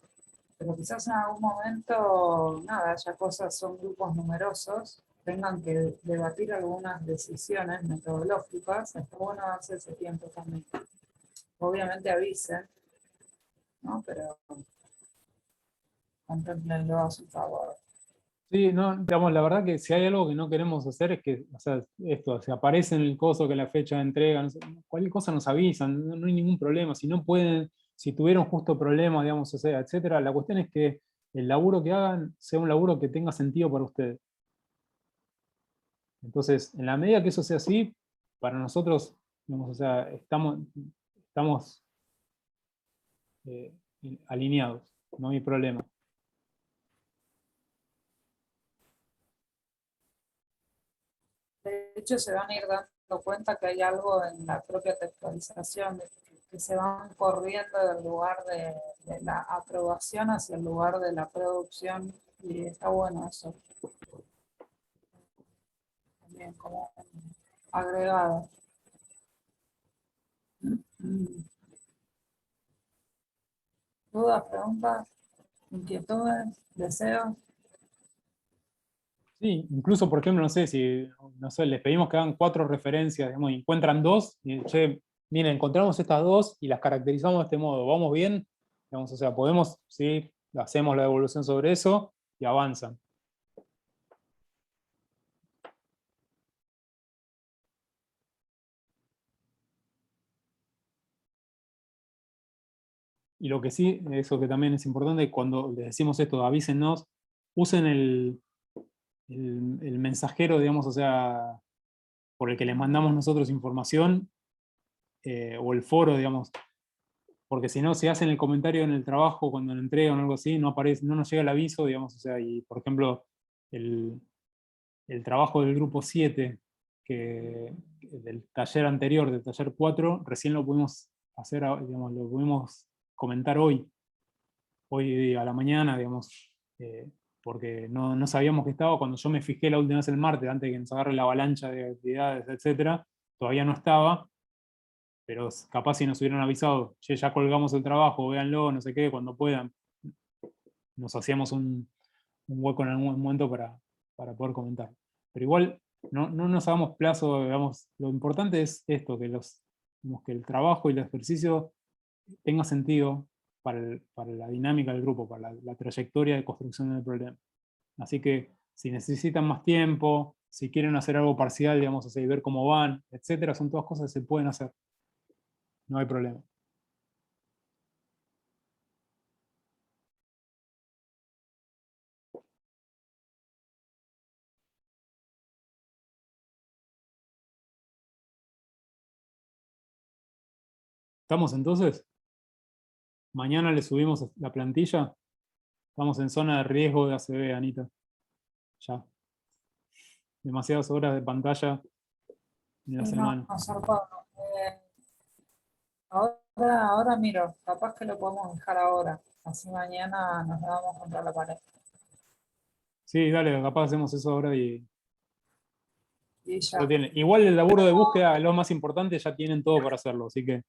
pero quizás en algún momento, nada, ya cosas son grupos numerosos, tengan que debatir algunas decisiones metodológicas, está bueno darse ese tiempo también. Obviamente avisen, ¿no? Pero contémplenlo a su favor. Sí, no, digamos, la verdad que si hay algo que no queremos hacer es que, o sea, esto, si aparece en el coso que la fecha de entrega, no sé, cualquier cosa nos avisan, no hay ningún problema. Si no pueden, si tuvieron justo problemas, digamos, o sea, etcétera, la cuestión es que el laburo que hagan sea un laburo que tenga sentido para ustedes. Entonces, en la medida que eso sea así, para nosotros, digamos, o sea, estamos alineados, no hay problema. De hecho, se van a ir dando cuenta que hay algo en la propia textualización, que se van corriendo del lugar de la aprobación hacia el lugar de la producción, y está bueno eso. También como agregado. ¿Dudas, preguntas, inquietudes, deseos? Sí, incluso, por ejemplo, no sé, si no sé, les pedimos que hagan 4 referencias, digamos, y encuentran 2, y che, miren, encontramos estas 2 y las caracterizamos de este modo, ¿vamos bien? Digamos, o sea, podemos, sí, hacemos la devolución sobre eso y avanzan. Y lo que sí, eso que también es importante, cuando les decimos esto, avísennos, usen el mensajero, digamos, o sea, por el que les mandamos nosotros información, o el foro, digamos, porque si no, se hacen el comentario en el trabajo cuando lo entregan o algo así, no aparece, no nos llega el aviso, digamos, o sea, y por ejemplo, el trabajo del grupo 7, del taller anterior, del taller 4, recién lo pudimos hacer, digamos, lo pudimos comentar hoy a la mañana, digamos, porque no sabíamos que estaba. Cuando yo me fijé la última vez el martes, antes de que nos agarre la avalancha de actividades, etcétera, todavía no estaba, pero capaz si nos hubieran avisado, che, ya colgamos el trabajo, véanlo, no sé qué, cuando puedan, nos hacíamos un hueco en algún momento para poder comentar. Pero igual, no nos hagamos plazo, digamos, lo importante es esto, que el trabajo y el ejercicio tenga sentido para la dinámica del grupo, para la trayectoria de construcción del problema. Así que si necesitan más tiempo, si quieren hacer algo parcial, digamos, así, ver cómo van, etcétera, son todas cosas que se pueden hacer. No hay problema. ¿Estamos entonces? Mañana le subimos la plantilla. Estamos en zona de riesgo de ACV, Anita. Ya. Demasiadas horas de pantalla en la semana. Ahora miro, capaz que lo podemos dejar ahora. Así mañana nos damos contra la pared. Sí, dale, capaz hacemos eso ahora y ya. lo tienen. Igual el laburo de búsqueda es lo más importante, ya tienen todo para hacerlo, así que.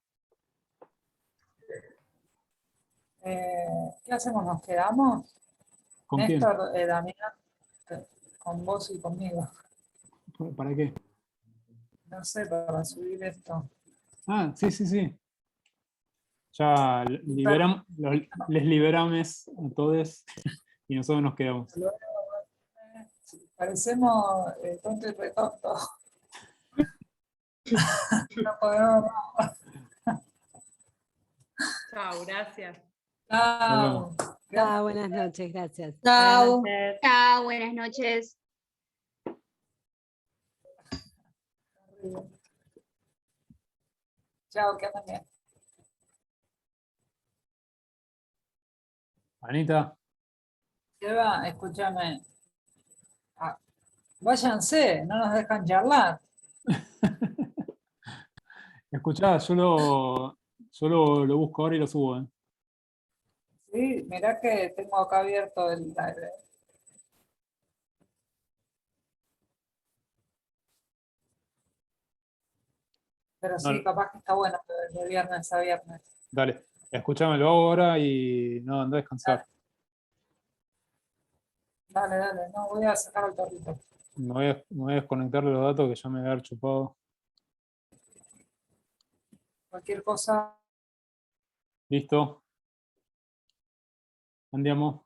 ¿Qué hacemos? ¿Nos quedamos? ¿Con Néstor, Damián, con vos y conmigo. quién? ¿Para qué? No sé, para subir esto. Ah, sí. Ya les liberamos a todos y nosotros nos quedamos. Parecemos tonto y retonto. No podemos más. Chao, gracias. Chao. Ah, buenas noches, gracias. Chao. Buenas noches. Chao, buenas noches. Chao, que anden bien. Anita, Eva, escúchame. Ah, váyanse, no nos dejan charlar. escuchá, yo lo busco ahora y lo subo. Sí, mirá que tengo acá abierto el live. Pero sí, No, capaz que está bueno de viernes a viernes. dale, escúchame, lo hago ahora y no, anda a descansar. Dale, dale, no voy a sacar el torrito. Me voy a desconectar de los datos que ya me voy a haber chupado. Cualquier cosa. Listo. Andiamo.